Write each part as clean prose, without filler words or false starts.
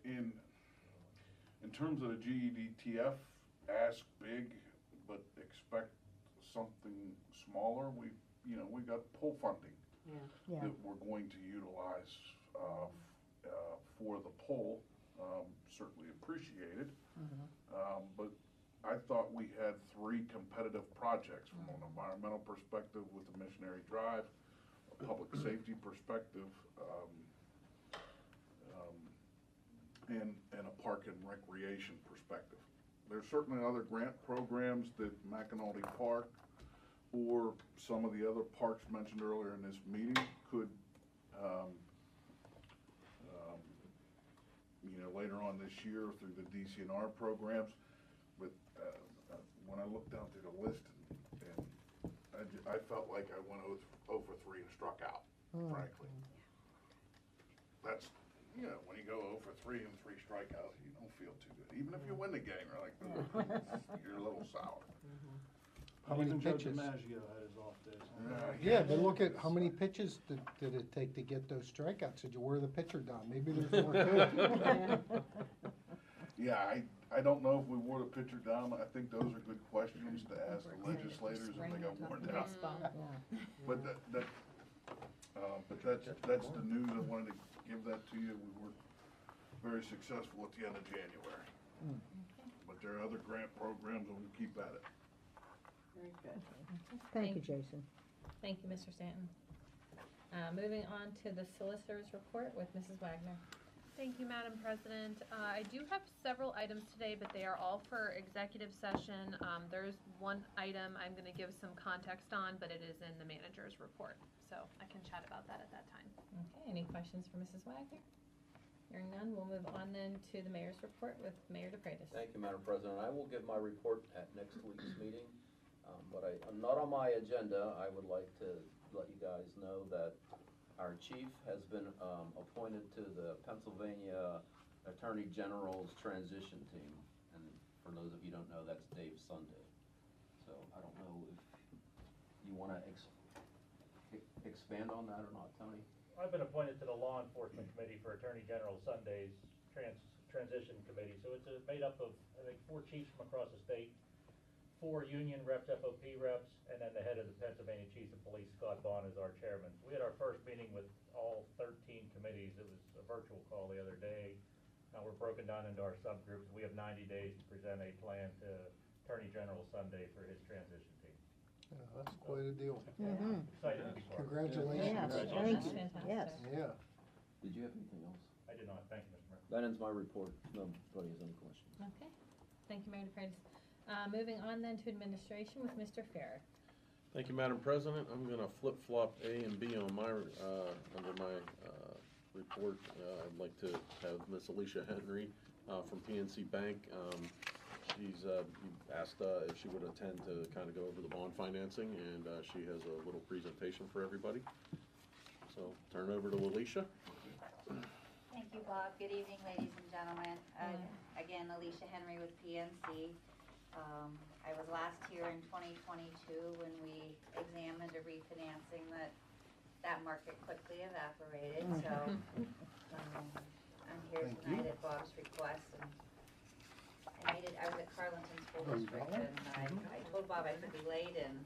in terms of the GEDTF, ask big, but expect something smaller. We got pull funding that we're going to utilize for the pull. Certainly appreciated, but I thought we had 3 competitive projects from an environmental perspective with the Missionary Drive, a public safety perspective, and a park and recreation perspective. There's certainly other grant programs that McAnulty Park or some of the other parks mentioned earlier in this meeting could, later on this year through the DCNR programs. But when I looked down through the list, and I felt like I went over 3 and struck out, frankly. That's, when you go over 3 and 3 strikeouts, you don't feel too good. Even if you win the game, you're like, you're a little sour. How many pitches? DiMaggio had his off days. Yeah, but look at how many pitches did it take to get those strikeouts? Did you wear the pitcher down? Maybe there's more to it. Yeah, I don't know if we wore the pitcher down. I think those are good questions to ask the legislators if they got worn down. But that's the news. I wanted to give that to you. We were very successful at the end of January. But there are other grant programs, and we'll keep at it. Very good. Thank you, Jason. Thank you, Mr. Stanton. Moving on to the solicitor's report with Mrs. Wagner. Thank you, Madam President. I do have several items today, but they are all for executive session. There's one item I'm going to give some context on, but it is in the manager's report, so I can chat about that at that time. Okay, any questions for Mrs. Wagner? Hearing none, we'll move on then to the mayor's report with Mayor DePratis. Thank you, Madam President. I will give my report at next week's meeting. But I'm not on my agenda. I would like to let you guys know that our chief has been appointed to the Pennsylvania Attorney General's transition team. And for those of you who don't know, that's Dave Sunday. So I don't know if you want to expand on that or not, Tony? I've been appointed to the Law Enforcement Committee for Attorney General Sunday's transition committee. So it's made up of, I think, 4 chiefs from across the state, 4 union reps, FOP reps, and then the head of the Pennsylvania Chiefs of Police, Scott Bond, is our chairman. So we had our first meeting with all 13 committees. It was a virtual call the other day. Now we're broken down into our subgroups. We have 90 days to present a plan to Attorney General Sunday for his transition team. Yeah, that's quite a deal. Excited to be part of it. Congratulations. Yes, Congratulations. thank you. Fantastic. Yes. Yeah. Did you have anything else? I did not. Thank you, Mr. Mayor. That ends my report. Nobody has any questions. Okay, thank you, Mayor DePratis. Moving on then to administration with Mr. Farrer. Thank you, Madam President. I'm going to flip-flop A and B on my under my report. I'd like to have Miss Alicia Henry from PNC Bank. She's asked if she would attend to kind of go over the bond financing, and she has a little presentation for everybody. So turn it over to Alicia. Thank you, Bob. Good evening, ladies and gentlemen. Again, Alicia Henry with PNC. I was last here in 2022 when we examined a refinancing that market quickly evaporated. So I'm here tonight at Bob's request. And I was at Carlinton School District, and I told Bob I could be late, and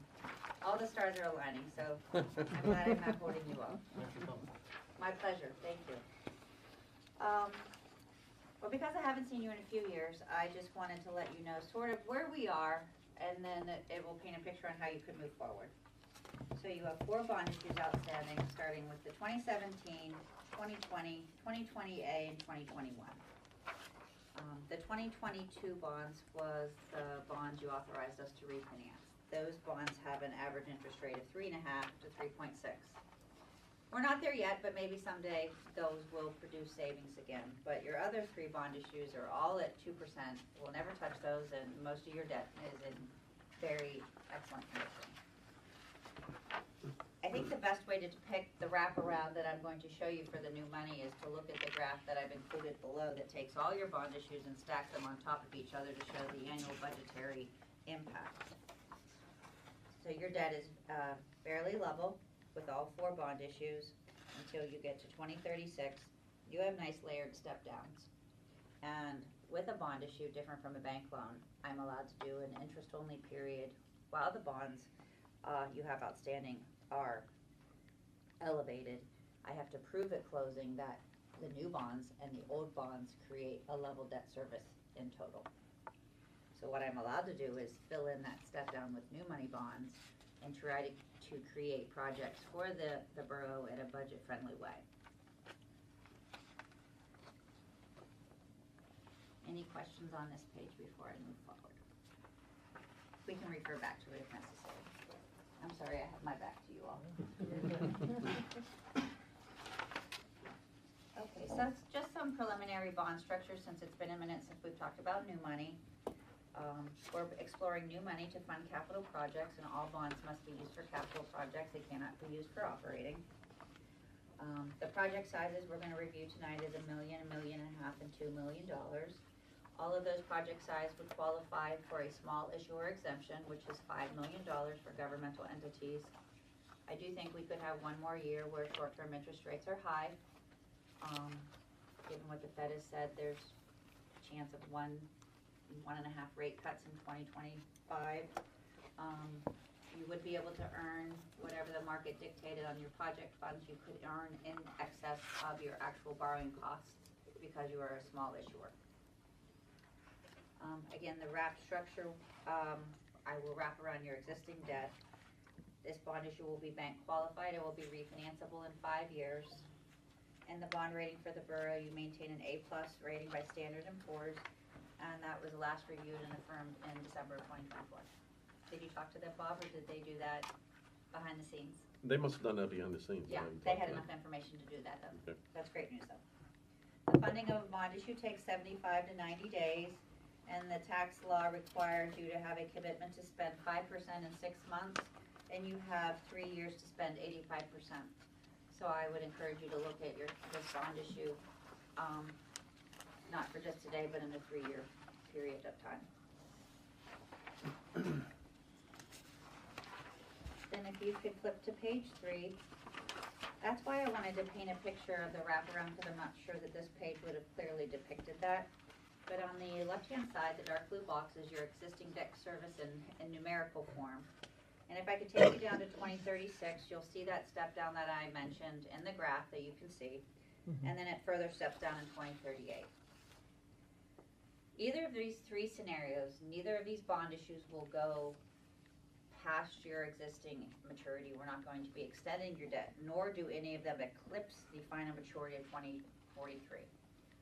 all the stars are aligning. So I'm glad I'm not holding you up. My pleasure. Thank you. Well, because I haven't seen you in a few years, I just wanted to let you know sort of where we are, and then it will paint a picture on how you could move forward. So you have 4 bond issues outstanding, starting with the 2017, 2020, 2020A, and 2021. The 2022 bonds was the bonds you authorized us to refinance. Those bonds have an average interest rate of 3.5 to 3.6. We're not there yet, but maybe someday those will produce savings again. But your other 3 bond issues are all at 2%. We'll never touch those, and most of your debt is in very excellent condition. I think the best way to depict the wraparound that I'm going to show you for the new money is to look at the graph that I've included below that takes all your bond issues and stacks them on top of each other to show the annual budgetary impact. So your debt is fairly level with all 4 bond issues until you get to 2036. You have nice layered step downs. And with a bond issue, different from a bank loan, I'm allowed to do an interest-only period while the bonds you have outstanding are elevated. I have to prove at closing that the new bonds and the old bonds create a level debt service in total. So what I'm allowed to do is fill in that step down with new money bonds and try to create projects for the borough in a budget-friendly way. Any questions on this page before I move forward? We can refer back to it if necessary. I'm sorry, I have my back to you all. Okay, so that's just some preliminary bond structure since it's been a minute since we've talked about new money. We're exploring new money to fund capital projects, and all bonds must be used for capital projects. They cannot be used for operating. The project sizes we're going to review tonight is $1 million, $1.5 million, and $2 million. All of those project size would qualify for a small issuer exemption, which is $5 million for governmental entities. I do think we could have one more year where short-term interest rates are high. Given what the Fed has said, there's a chance of 1.5 rate cuts in 2025. You would be able to earn whatever the market dictated on your project funds. You could earn in excess of your actual borrowing costs because you are a small issuer. Again, the wrap structure, I will wrap around your existing debt. This bond issue will be bank qualified. It will be refinanceable in 5 years. And the bond rating for the borough, you maintain an A+ rating by Standard & Poor's, and that was last reviewed and affirmed in December of 2024. Did you talk to them, Bob, or did they do that behind the scenes? They must have done that behind the scenes. Yeah, I haven't they talked had to enough them. information to do that, though. Okay. That's great news, though. The funding of a bond issue takes 75 to 90 days, and the tax law requires you to have a commitment to spend 5% in 6 months, and you have 3 years to spend 85%. So I would encourage you to look at this bond issue, not for just today, but in a 3-year period of time. Then if you could flip to page 3, that's why I wanted to paint a picture of the wraparound, because I'm not sure that this page would have clearly depicted that. But on the left-hand side, the dark blue box is your existing debt service in numerical form. And if I could take you down to 2036, you'll see that step down that I mentioned in the graph that you can see. And then it further steps down in 2038. Either of these 3 scenarios, neither of these bond issues will go past your existing maturity. We're not going to be extending your debt, nor do any of them eclipse the final maturity of 2043.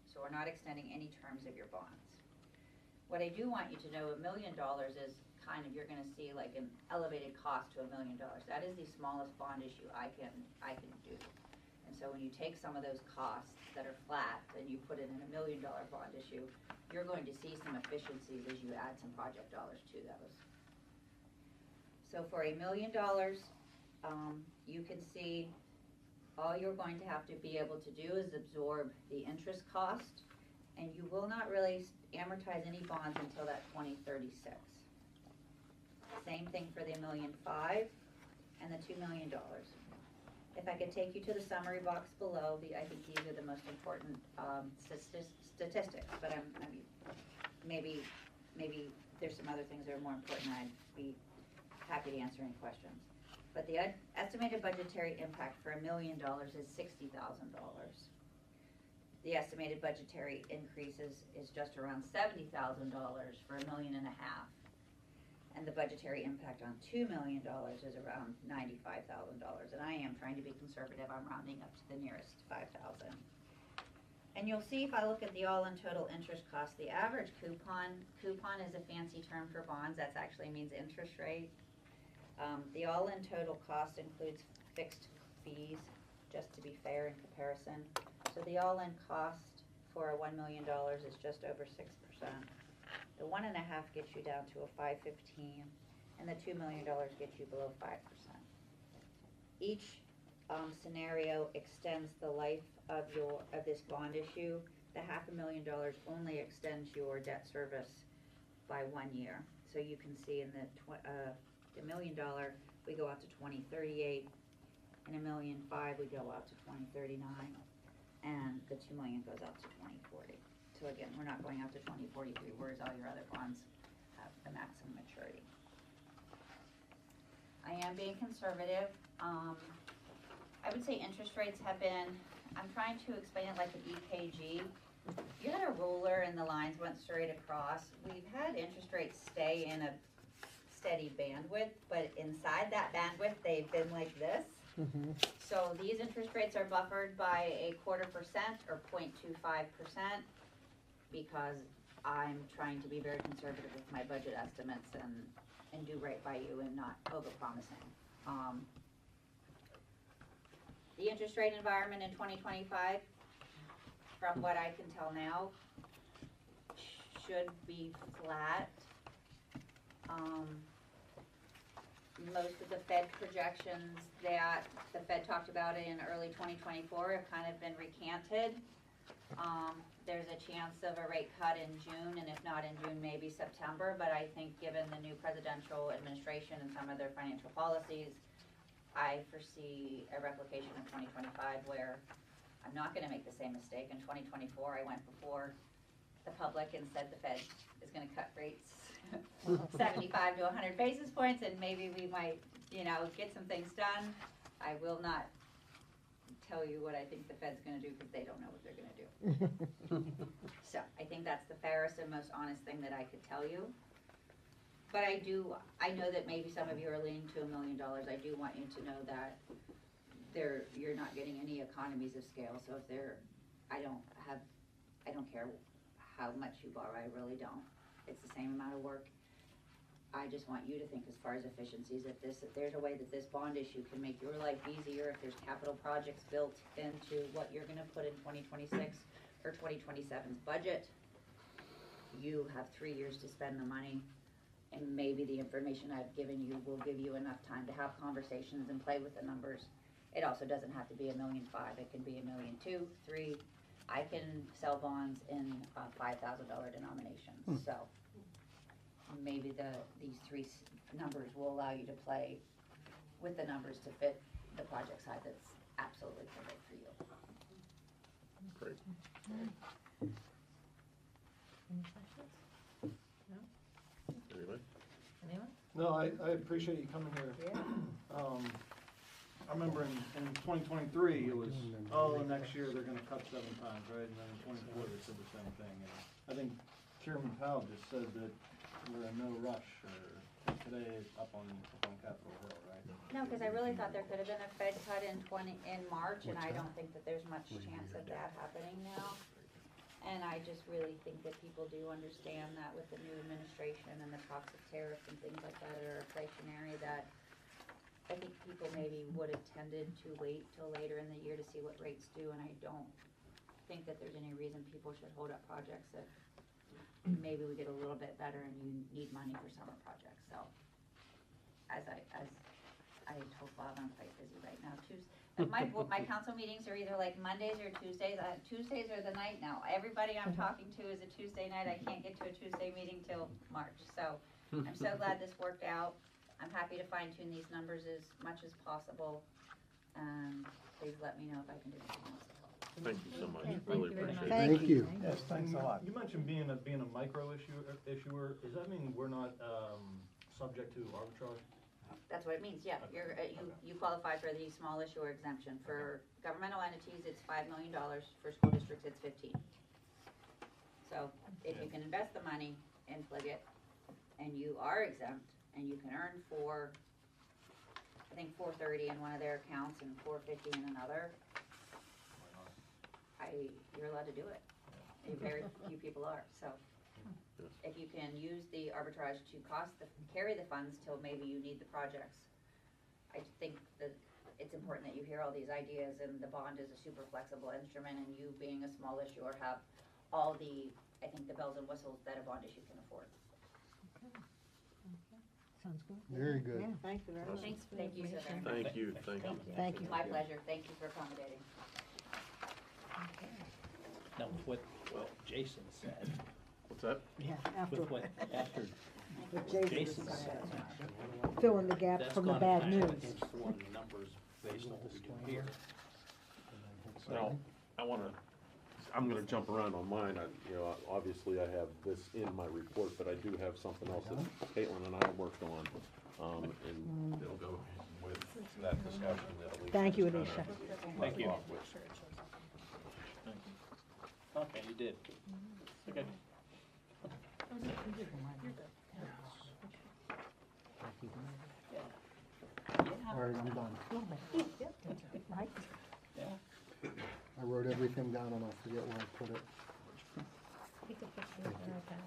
So we're not extending any terms of your bonds. What I do want you to know, $1 million is kind of, you're gonna see like an elevated cost to $1 million. That is the smallest bond issue I can do. And so when you take some of those costs that are flat and you put it in $1 million bond issue, you're going to see some efficiencies as you add some project dollars to those. So for $1 million, you can see all you're going to have to be able to do is absorb the interest cost, and you will not really amortize any bonds until that 2036. Same thing for the $1.5 million and the $2 million. If I could take you to the summary box below, I think these are the most important statistics, but maybe there's some other things that are more important. I'd be happy to answer any questions. But the estimated budgetary impact for $1 million is $60,000. The estimated budgetary increase is just around $70,000 for $1.5 million. And the budgetary impact on $2 million is around $95,000. And I am trying to be conservative. I'm rounding up to the nearest 5,000. And you'll see if I look at the all-in total interest cost, the average coupon is a fancy term for bonds. That actually means interest rate. The all-in total cost includes fixed fees, just to be fair in comparison. So the all-in cost for a $1 million is just over 6%. The 1.5 gets you down to a 5.15, and the $2 million gets you below 5%. Each scenario extends the life of this bond issue. The $500,000 only extends your debt service by 1 year. So you can see in the $1 million, we go out to 2038, and $1.5 million, we go out to 2039, and the $2 million goes out to 2040. So so again, we're not going out to 2043, whereas all your other bonds have the maximum maturity. I am being conservative. I would say interest rates have been, I'm trying to explain it like an EKG. You had a ruler and the lines went straight across. We've had interest rates stay in a steady bandwidth, but inside that bandwidth, they've been like this. So these interest rates are buffered by a 0.25% or 0.25% because I'm trying to be very conservative with my budget estimates and do right by you and not over-promising. The interest rate environment in 2025, from what I can tell now, should be flat. Most of the Fed projections that the Fed talked about in early 2024 have kind of been recanted. There's a chance of a rate cut in June, and if not in June, maybe September, but I think given the new presidential administration and some of their financial policies, I foresee a replication of 2025 where I'm not gonna make the same mistake. In 2024, I went before the public and said the Fed is gonna cut rates 75 to 100 basis points, and maybe we might, get some things done. I will not tell you what I think the Fed's gonna do, because they don't know what they're gonna do. So, I think that's the fairest and most honest thing that I could tell you. But I know that maybe some of you are leaning to $1 million. I do want you to know that you're not getting any economies of scale, so if I don't care how much you borrow, I really don't. It's the same amount of work. I just want you to think as far as efficiencies, if there's a way that this bond issue can make your life easier, if there's capital projects built into what you're gonna put in 2026 or 2027's budget, you have 3 years to spend the money, and maybe the information I've given you will give you enough time to have conversations and play with the numbers. It also doesn't have to be $1.5 million, it can be $1.2 million, $3 million. I can sell bonds in $5,000 denominations, so maybe these three numbers will allow you to play with the numbers to fit the project size that's absolutely perfect for you. Great. Any questions? No? Anybody? Anyone? No, I appreciate you coming here. Yeah. I remember in 2023, it was, next year they're gonna cut 7 times, right? And then in 24, they said the same thing. And I think Chairman Powell just said that we're in no rush, or today it's up on Capitol Hill, right? No, because I really thought there could have been a Fed cut in March, and I don't think that there's much chance of that happening now. And I just really think that people do understand that with the new administration and the talks of tariffs and things like that are inflationary, that I think people maybe would have tended to wait till later in the year to see what rates do, and I don't think that there's any reason people should hold up projects if maybe we get a little bit better and you need money for summer projects. So, as I told Bob, I'm quite busy right now. My council meetings are either like Mondays or Tuesdays. Tuesdays are the night now. Everybody I'm talking to is a Tuesday night. I can't get to a Tuesday meeting till March. So, I'm so glad this worked out. I'm happy to fine tune these numbers as much as possible. Please let me know if I can do anything else to help. Thank you so much. Yeah, thank Really you very appreciate much. it. Thank you. Yes, thanks a lot. You mentioned being a micro issuer. Does that mean we're not subject to arbitrage? That's what it means, yeah. You qualify for the small issuer exemption. For governmental entities, it's $5 million. For school districts, it's 15. So if you can invest the money in Pliget and you are exempt and you can earn I think $430 in one of their accounts and $450 in another, you're allowed to do it. Very few people are, so. If you can use the arbitrage to carry the funds till maybe you need the projects, I think that it's important that you hear all these ideas, and the bond is a super flexible instrument, and you being a small issuer have all the bells and whistles that a bond issue can afford. Sounds good. Very good. Yeah, thank you very much. Thanks for the Thank you so information. very much. Thank you, thank you. Thank you. My pleasure, thank you for accommodating. Now, with what Jason said, What's that? Yeah, after, with what, after what Jason said, fill in the gap that's from the gonna bad kind of news. inform the numbers based on what we do here. Well, I wanna I'm gonna jump around on mine. Obviously I have this in my report, but I do have something else that Caitlin and I worked on. And it'll go with that discussion that Alicia. Thank you, just kinda Alicia. left you. off with. Okay, you did. Okay. All right, I'm done. Right? Yeah. I wrote everything down and I forget where I put it. Take a picture of your iPad.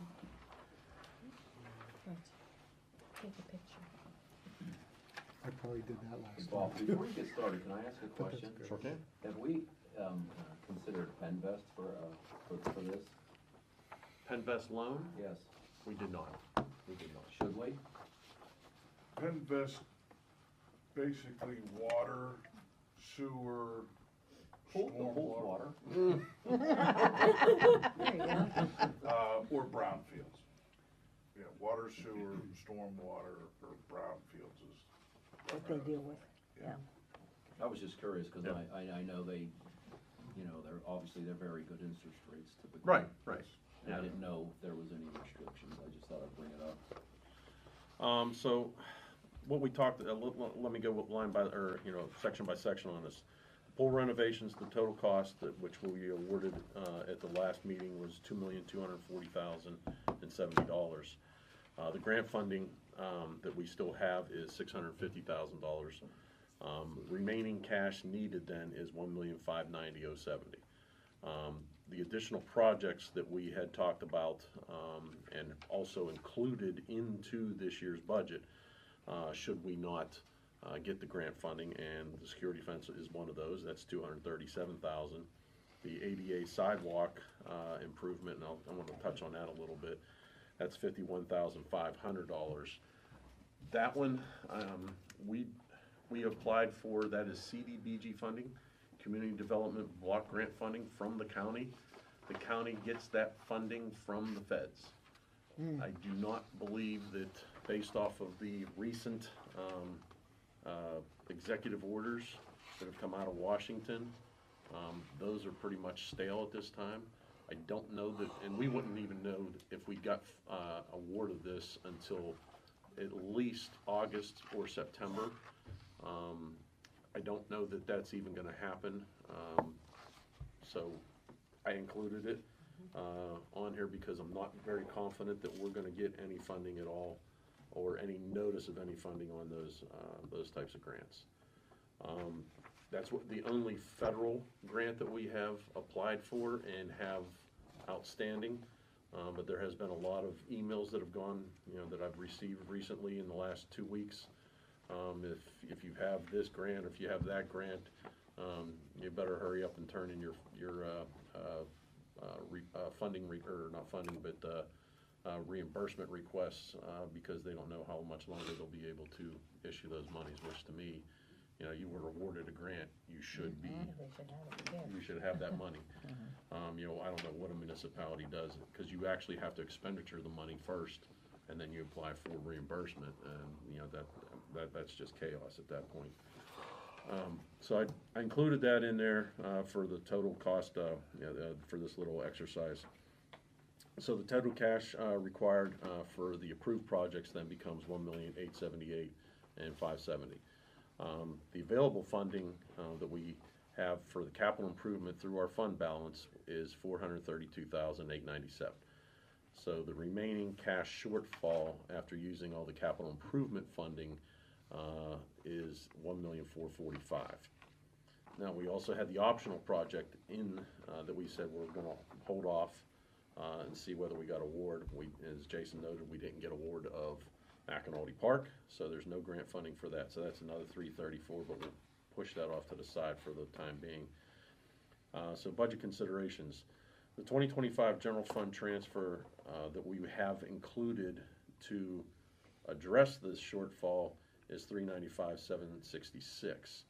Take a picture. I probably did that last Bob, time. before you get started, can I ask a question? Sure can. Have we, considered Penvest for this? Penvest loan? Yes. We did not. We did not. Should we? Penvest, basically water, sewer, The pool's water. There you go. or brownfields. Yeah, water, sewer, stormwater, or brownfields is. What they deal with, yeah. I was just curious, cause Yeah. I know they, they're very good interest rates typically. Right. And I didn't know if there was any restrictions, I just thought I'd bring it up. So what we talked, let me go line by, or, section by section on this. Pool renovations, the total cost which we awarded, at the last meeting was $2,240,070. The grant funding, that we still have is $650,000. Remaining cash needed then is $1,590,070. The additional projects that we had talked about, and also included into this year's budget, should we not get the grant funding, and the security fence is one of those, that's $237,000. The ADA sidewalk improvement, and I want to touch on that a little bit, that's $51,500. That one, we applied for, that is CDBG funding, Community Development Block Grant funding from the county. The county gets that funding from the feds. I do not believe that, based off of the recent executive orders that have come out of Washington, those are pretty much stale at this time. I don't know that, and we wouldn't even know if we got award of this until at least August or September. I don't know that that's even gonna happen, so I included it on here because I'm not very confident that we're gonna get any funding at all, or any notice of any funding on those types of grants. That's what the only federal grant that we have applied for and have outstanding. But there has been a lot of emails that have gone, that I've received recently in the last 2 weeks. If you have this grant, or if you have that grant, you better hurry up and turn in your funding, or not funding, but reimbursement requests, because they don't know how much longer they'll be able to issue those monies, which to me, you were awarded a grant, you should be, you should have that money. I don't know what a municipality does, because you actually have to expenditure the money first, and then you apply for reimbursement, and, that's just chaos at that point. So I included that in there, for the total cost, for this little exercise. So the total cash, required, for the approved projects then becomes $1,878,570. The available funding, that we have for the capital improvement through our fund balance is $432,897. So the remaining cash shortfall after using all the capital improvement funding, is $1,445,000. Now, we also had the optional project that we said we're gonna hold off, and see whether we got award. As Jason noted, we didn't get award of Macanaldi Park, so there's no grant funding for that. So that's another $334,000, but we'll push that off to the side for the time being. So budget considerations. The 2025 general fund transfer that we have included to address this shortfall is $395,766.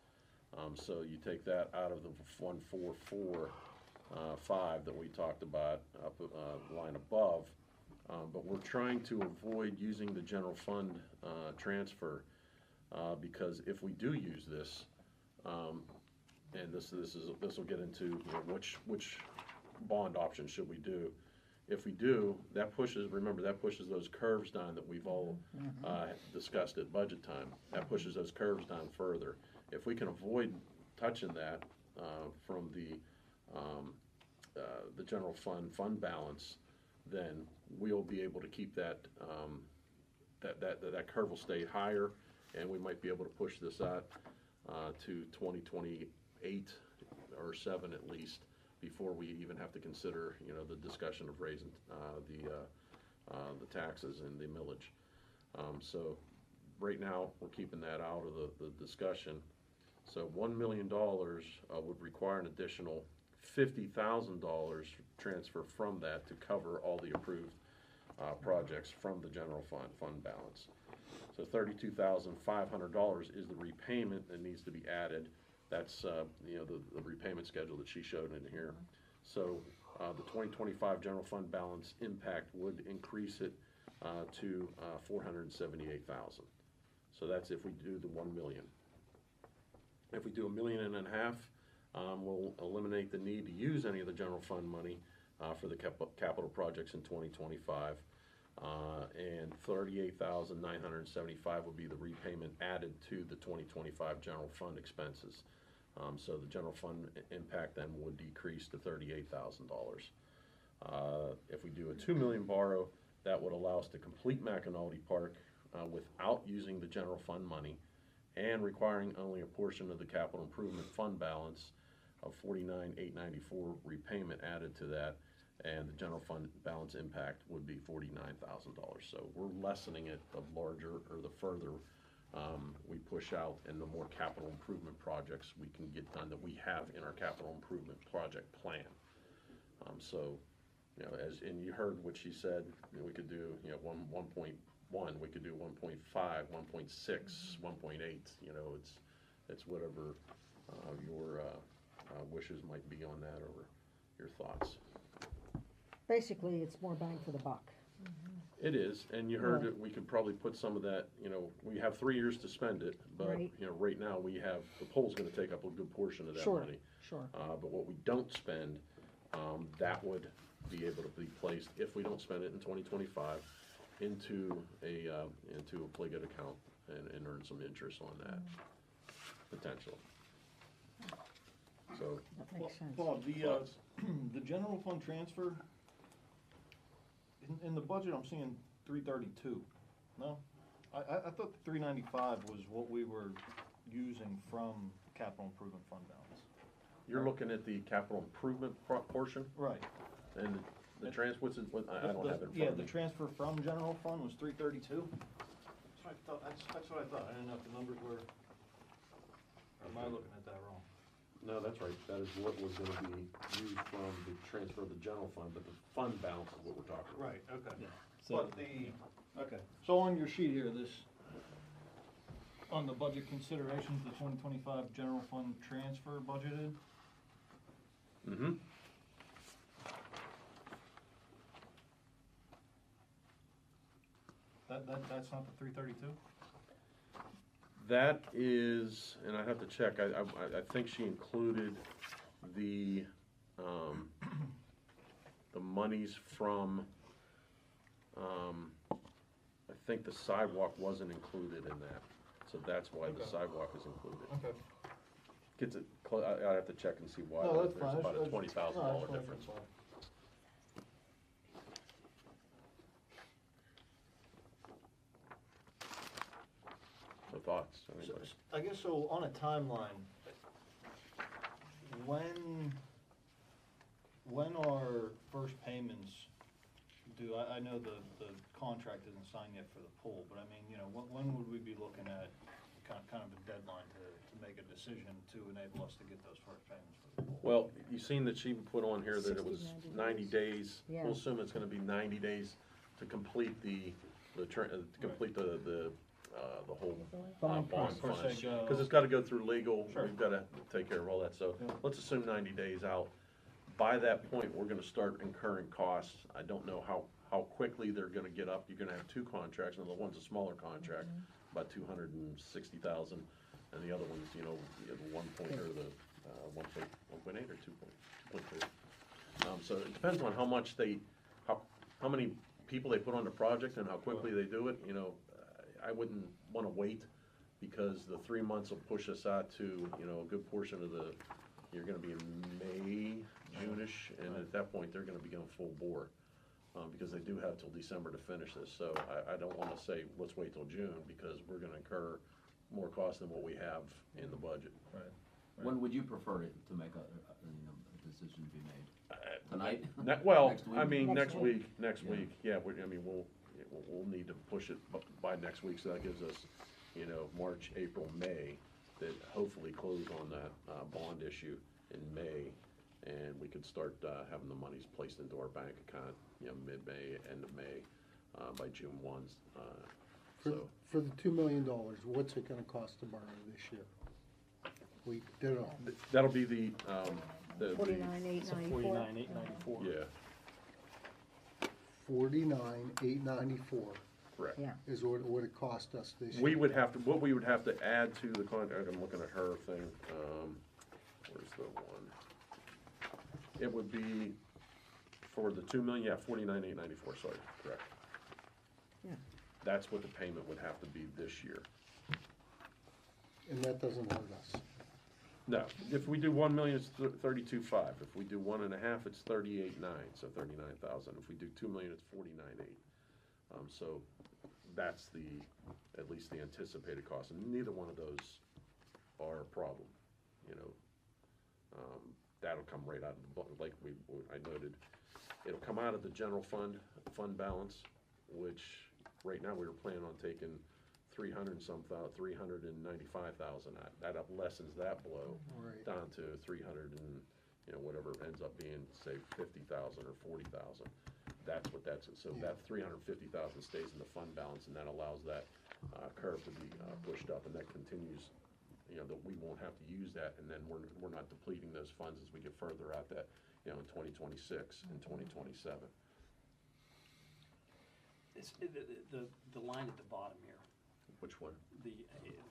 So you take that out of the 144.5 that we talked about up line above, but we're trying to avoid using the general fund transfer, because if we do use this, and this will get into which bond option should we do. If we do, that pushes, remember, that pushes those curves down that we've all discussed at budget time. That pushes those curves down further. If we can avoid touching that from the general fund balance, then we'll be able to keep that that curve will stay higher, and we might be able to push this out to 2028 or 7 at least, before we even have to consider, you know, the discussion of raising the taxes and the millage. So right now, we're keeping that out of the discussion. So $1 million would require an additional $50,000 transfer from that to cover all the approved projects from the general fund balance. So $32,500 is the repayment that needs to be added. That's you know, the repayment schedule that she showed in here. So the 2025 general fund balance impact would increase it to $478,000. So that's if we do the 1 million. If we do $1.5 million, we'll eliminate the need to use any of the general fund money for the capital projects in 2025. And $38,975 will be the repayment added to the 2025 general fund expenses. So the general fund impact then would decrease to $38,000. If we do a $2 million borrow, that would allow us to complete McAnulty Park without using the general fund money and requiring only a portion of the capital improvement fund balance of $49,894 repayment added to that, and the general fund balance impact would be $49,000. So we're lessening it the larger or the further we push out, and the more capital improvement projects we can get done that we have in our capital improvement project plan. So, you know, and you heard what she said, you know, we could do, you know, 1.1, we could do 1.5, 1.6, 1.8, you know, it's whatever your wishes might be on that, or your thoughts. Basically, it's more bang for the buck. It is, and you heard that we could probably put some of that, you know, we have 3 years to spend it, but, Right. you know, right now we have, the poll's gonna take up a good portion of that Sure, money. sure. But what we don't spend, that would be able to be placed, if we don't spend it in 2025, into a Pliget account and earn some interest on that, potential. So, That makes sense. Paul, the general fund transfer, in the budget, I'm seeing 332. No? I thought the 395 was what we were using from capital improvement fund balance. you're looking at the capital improvement portion, Right. and the trans, I don't have it in Yeah, front of the me. transfer from general fund was 332. That's what I thought, that's what I thought. I didn't know if the numbers were, or am I looking at that wrong? No, that's right, that is what was gonna be used from the transfer of the general fund, but the fund balance is what we're talking about. Right, okay. Yeah. But okay, so on your sheet here, on the budget considerations, the 2025 general fund transfer budgeted, Mm-hmm. that's not the 332? That is, and I have to check, I think she included the monies from, I think the sidewalk wasn't included in that, so that's why the Okay. sidewalk is included. Okay. Gets it, I have to check and see why, No, but that's there's fine. about a I just- $20,000 no, that's difference. fine. So thoughts, So, anybody? I guess so, on a timeline, when are first payments due? I know the contract isn't signed yet for the pool, but I mean, you know, when would we be looking at kind of a deadline to make a decision to enable us to get those first payments for the pool? Well, you've seen that she put on here that it 60, was 90 90 days. Yeah. We'll assume it's gonna be 90 days to complete the whole Bond bond fund. process. Cause it's gotta go through legal, Sure. we've gotta take care of all that, so Yeah. let's assume 90 days out. By that point, we're gonna start incurring costs. I don't know how quickly they're gonna get up. You're gonna have 2 contracts, and the one's a smaller contract, about 260,000, and the other one's, you know, the 1.8 or 2.3. So it depends on how much how many people they put on the project and how quickly they do it, you know. I wouldn't wanna wait, because the 3 months will push us out to, you know, a good portion of you're gonna be in May, June-ish, and at that point, they're gonna be going full bore. Because they do have till December to finish this, so I don't wanna say, let's wait till June, because we're gonna incur more cost than what we have in the budget. Right. When would you prefer it to make a decision to be made? Tonight? Well, Next week? I mean, Next next Yeah. week, yeah, we'll need to push it by next week, so that gives us, you know, March, April, May, that hopefully close on that, bond issue in May, and we could start, having the monies placed into our bank account, you know, mid-May, end of May, by June 1. For the $2 million, what's it gonna cost to borrow this year? We did it all. That'll be the 49,894. 49,894. yeah, 49,894 correct. Yeah. is what it cost us this year. What we would have to add to the contract, I'm looking at her thing, where's the one? It would be, for the 2 million, yeah, 49,894, sorry, correct. Yeah. That's what the payment would have to be this year. And that doesn't hurt us. No, if we do 1 million, it's 32.5. If we do 1.5, it's 38.9, so 39,000. If we do 2 million, it's 49.8. So that's at least the anticipated cost, and neither one of those are a problem, you know. That'll come right out of the, like I noted, it'll come out of the general fund balance, which right now we were planning on taking 395,000. That lessens that blow Right. down to 300 and, you know, whatever it ends up being, say 50,000 or 40,000. So Yeah. that 350,000 stays in the fund balance, and that allows that curve to be pushed up, and that continues. You know, that we won't have to use that, and then we're not depleting those funds as we get further out that, you know, in 2026 and 2027. It's, the line at the bottom here, Which one? the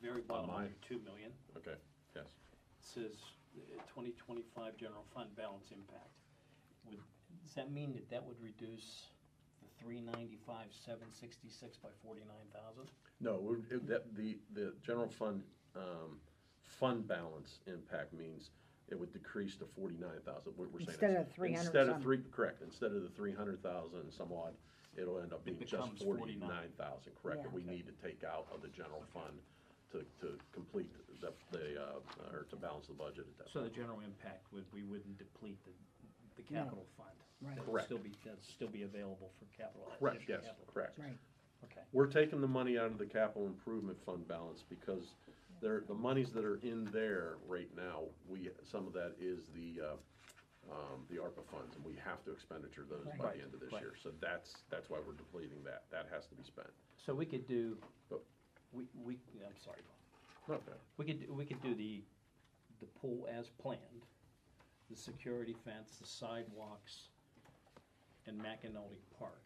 very bottom mine? under 2 million, Okay, yes. says 2025 general fund balance impact. Does that mean that would reduce the 395,766 by 49,000? No, the general fund, fund balance impact means it would decrease to 49,000. We're saying Instead it's- of 300 Instead of some. correct, instead of the 300,000 and some odd, it'll end up being just becomes 49,000, correct? Yeah. That we need to take out of the general fund to complete or to balance the budget at that So the point. general impact we wouldn't deplete the capital fund? Right. Correct. That'd still be available for capital. Correct, additional yes, capital. correct. Right. Okay. We're taking the money out of the capital improvement fund balance because the monies that are in there right now, some of that is the ARPA funds, and we have to expenditure those by the end of this Right. year. So that's why we're depleting that. That has to be spent. So we could do, But- I'm sorry, Okay. we could do the pool as planned, the security fence, the sidewalks, and McAnally Park.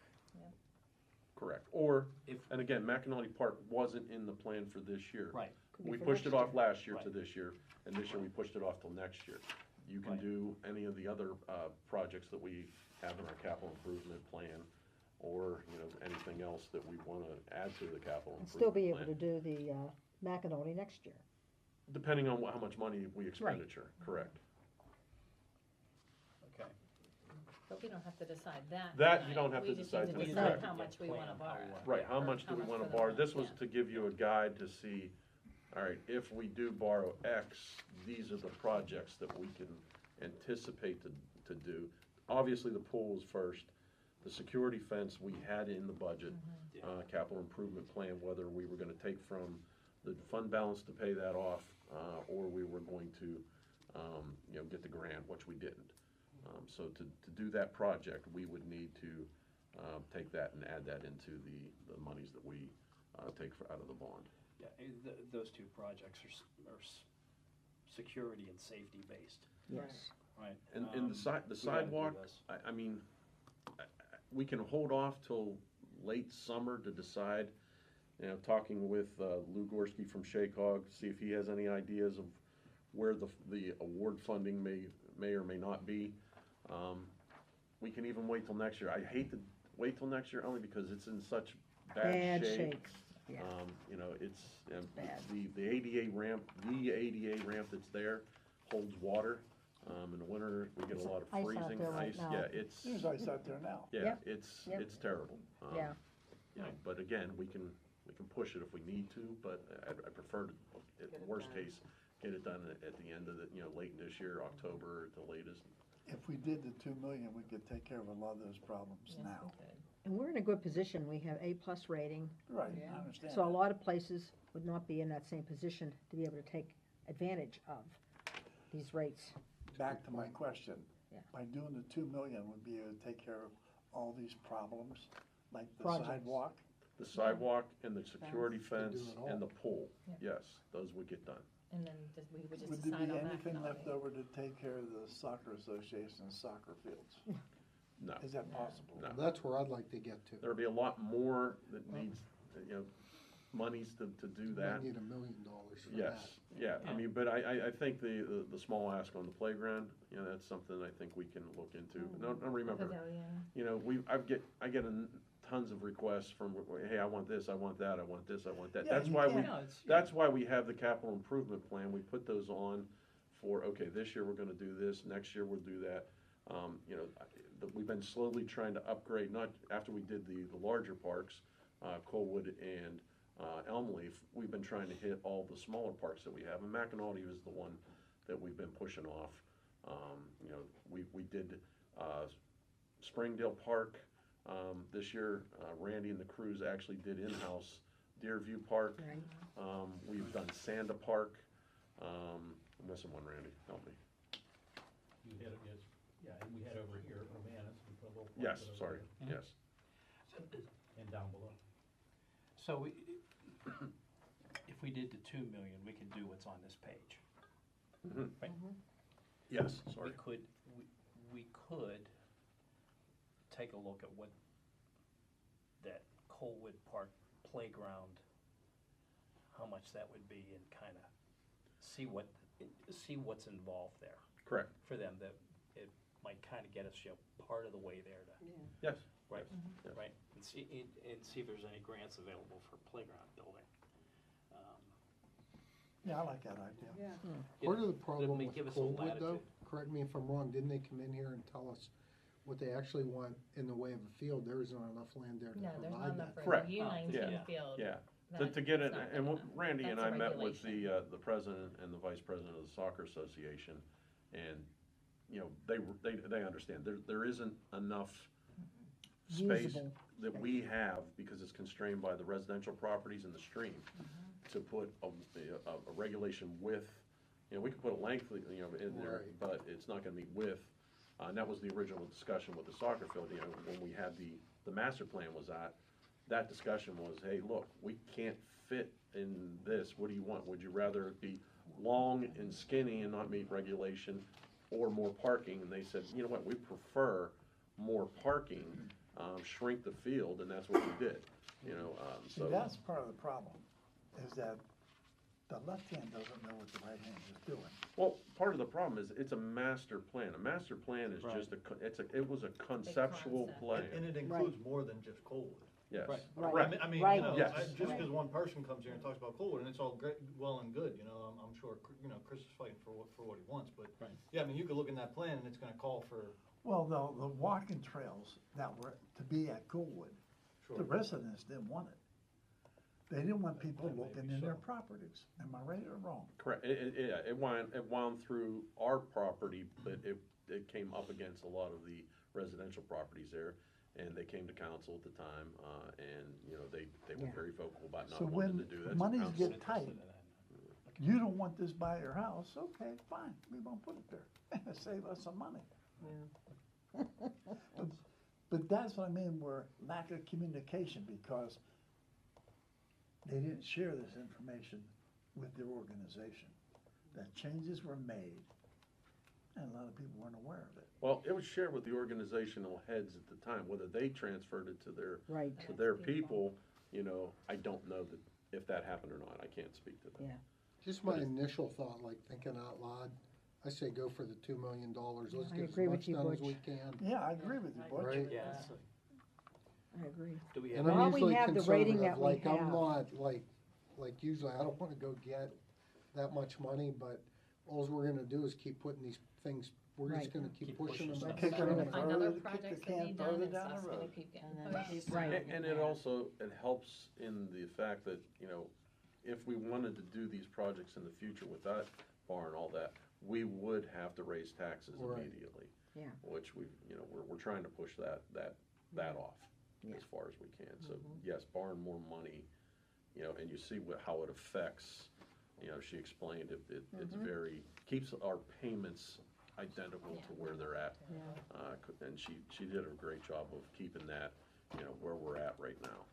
Correct. Or, If- and again, McAnally Park wasn't in the plan for this year. Right. Could be We for pushed it next off last year to Right. this year, and this year we pushed it off till next year. You can Right. do any of the other projects that we have in our capital improvement plan, or, you know, anything else that we want to add to the capital And still be improvement able to plan. do the Macanoni next year. Depending on how much money we expenditure, correct. Okay. But we don't have to decide that. That you tonight. don't have to We just decide need to tonight, decide correct. how much we wanna borrow. Right, how Or much do we much want for to the borrow? bond, This was yeah. to give you a guide to see, all right, if we do borrow X, these are the projects that we can anticipate to do. Obviously, the pool is first. The security fence, we had in the budget, capital improvement plan, whether we were gonna take from the fund balance to pay that off, or we were going to, you know, get the grant, which we didn't. So to do that project, we would need to take that and add that into the monies that we take out of the bond. Yeah, those two projects are security and safety based, Yes. right? And the we gotta do sidewalk, this. I mean, we can hold off till late summer to decide. You know, talking with Lou Gorski from Shakehog, see if he has any ideas of where the award funding may or may not be. we can even wait till next year. I hate to wait till next year only because it's in such Bad bad shape. shape, yeah. You know, it's, bad. the ADA ramp that's there holds water. In the winter, we get a lot of Ice out freezing there right ice. now. Yeah, it's, There's ice out there now. yeah, Yep. Yep. it's terrible. Yeah. You know, but again, we can push it if we need to, but I prefer to, at Get it worst done. case, get it done at the end of the, you know, late this year, October at the latest. If we did the 2 million, we could take care of a lot of those problems Yes, we now. could. And we're in a good position. We have A+ rating. Right, Yeah. I understand. So a that. lot of places would not be in that same position to be able to take advantage of these rates. Back to my question. Yeah. By doing the 2 million, we'd be able to take care of all these problems, like the Projects. sidewalk. The sidewalk and the security Fence. They do fence it all. and the pool, Yeah. yes, those would get done. And then we would just Would there decide be on that. anything and left all. over to take care of the soccer association's soccer fields? No, Is that possible? no. That's where I'd like to get to. There'll be a lot more that needs, you know, monies to do that. We need $1 million for that. Yes, yeah, I mean, but I think the small ask on the playground, you know, that's something I think we can look into. No, remember, Pavilion. you know, I get tons of requests from, hey, I want this, I want that, I want this, I want that. Yeah, That's you why can't- that's why we have the capital improvement plan. We put those on for, okay, this year we're gonna do this, next year we'll do that. You know, we've been slowly trying to upgrade, not after we did the larger parks, Colwood and Elmleaf, we've been trying to hit all the smaller parks that we have, and Macanaldi is the one that we've been pushing off. You know, we did Springdale Park this year. Randy and the crews actually did in-house Deerview Park. Right. We've done Sanda Park. I'm missing one, Randy, help me. You had, yes, yeah, and we had over here, Romanus, we put a little. Yes, point over sorry, there. yes. And down below. So if we did the 2 million, we could do what's on this page. Mhm. Right? Yes, sorry. We could take a look at what that Colwood Park playground, how much that would be, and kind of see what's involved there Correct, for them, that it might kind of get us, you know, part of the way there to, yes. right, Yes. right? And see if there's any grants available for playground building. Yeah, I like that idea. Part of the It problem may with give us a Coldwood though, latitude. correct me if I'm wrong, didn't they come in here and tell us what they actually want in the way of a field? There isn't enough land there to No, there's not provide enough that. for Correct. the U19 Yeah. field. Yeah, That- to get it, that's not and good what enough. Randy and I That's a met with regulation. the president and the vice president of the soccer association, and, you know, they understand, there isn't enough space Usable that we have, because it's constrained by the residential properties and the stream, to put a regulation with, you know, we could put a length, you know, in there, Right. but it's not gonna be with. And that was the original discussion with the soccer field, you know, when we had the master plan was that discussion was, hey, look, we can't fit in this, what do you want? Would you rather it be long and skinny and not meet regulation, or more parking? And they said, you know what, we prefer more parking, shrink the field, and that's what we did, you know, See, so. that's part of the problem, is that the left hand doesn't know what the right hand is doing. Well, part of the problem is it's a master plan. A master plan is Right. just it was a conceptual concept. plan. And it includes more than just Colwood. Yes. Right. Right. I mean, Right. you know, Yes. just because one person comes here and talks about Colwood, and it's all great, well and good, you know, I'm sure, you know, Chris is fighting for what he wants, but, Right. yeah, I mean, you could look in that plan and it's gonna call for, Well, the walking trails that were to be at Coolwood, the sure, residents didn't want it. They didn't want people Maybe looking in their so. properties. Am I right or wrong? Correct. It wound through our property, but it came up against a lot of the residential properties there. And they came to council at the time, and, you know, they were Yeah. very vocal about not So wanting when to do that. So monies council- get tight, you don't want this by your house, okay, fine, we won't put it there. Save us some money. But that's what I mean, where lack of communication, because they didn't share this information with their organization. That changes were made, and a lot of people weren't aware of it. Well, it was shared with the organizational heads at the time, whether they transferred it to their Right. to their people, you know, I don't know that if that happened or not. I can't speak to that. Yeah. Just my initial thought, like thinking out loud, I say go for the $2 million. Let's I get as agree with much you, done as Butch. we can. Yeah, I agree with you, Butch. Right. Yeah. I agree. Do we And have, I'm While we usually have the rating conservative, that we like I'm have. not, like usually I don't wanna go get that much money, but all we're gonna do is keep putting these things, we're just Right. gonna keep Keep pushing pushing them. stuff out. Kicking Trying to them find further, other kick the projects to can be done further and down the stuff's gonna road. keep getting And then pushed. keep Right. moving And it there. also, it helps in the fact that, you know, if we wanted to do these projects in the future with that barn, all that, we would have to raise taxes Right. immediately. Yeah. Which we, you know, we're trying to push that off Yeah. as far as we can. So, yes, borrowing more money, you know, and you see how it affects, you know, she explained it's very, keeps our payments identical to where they're at. And she did a great job of keeping that, you know, where we're at right now.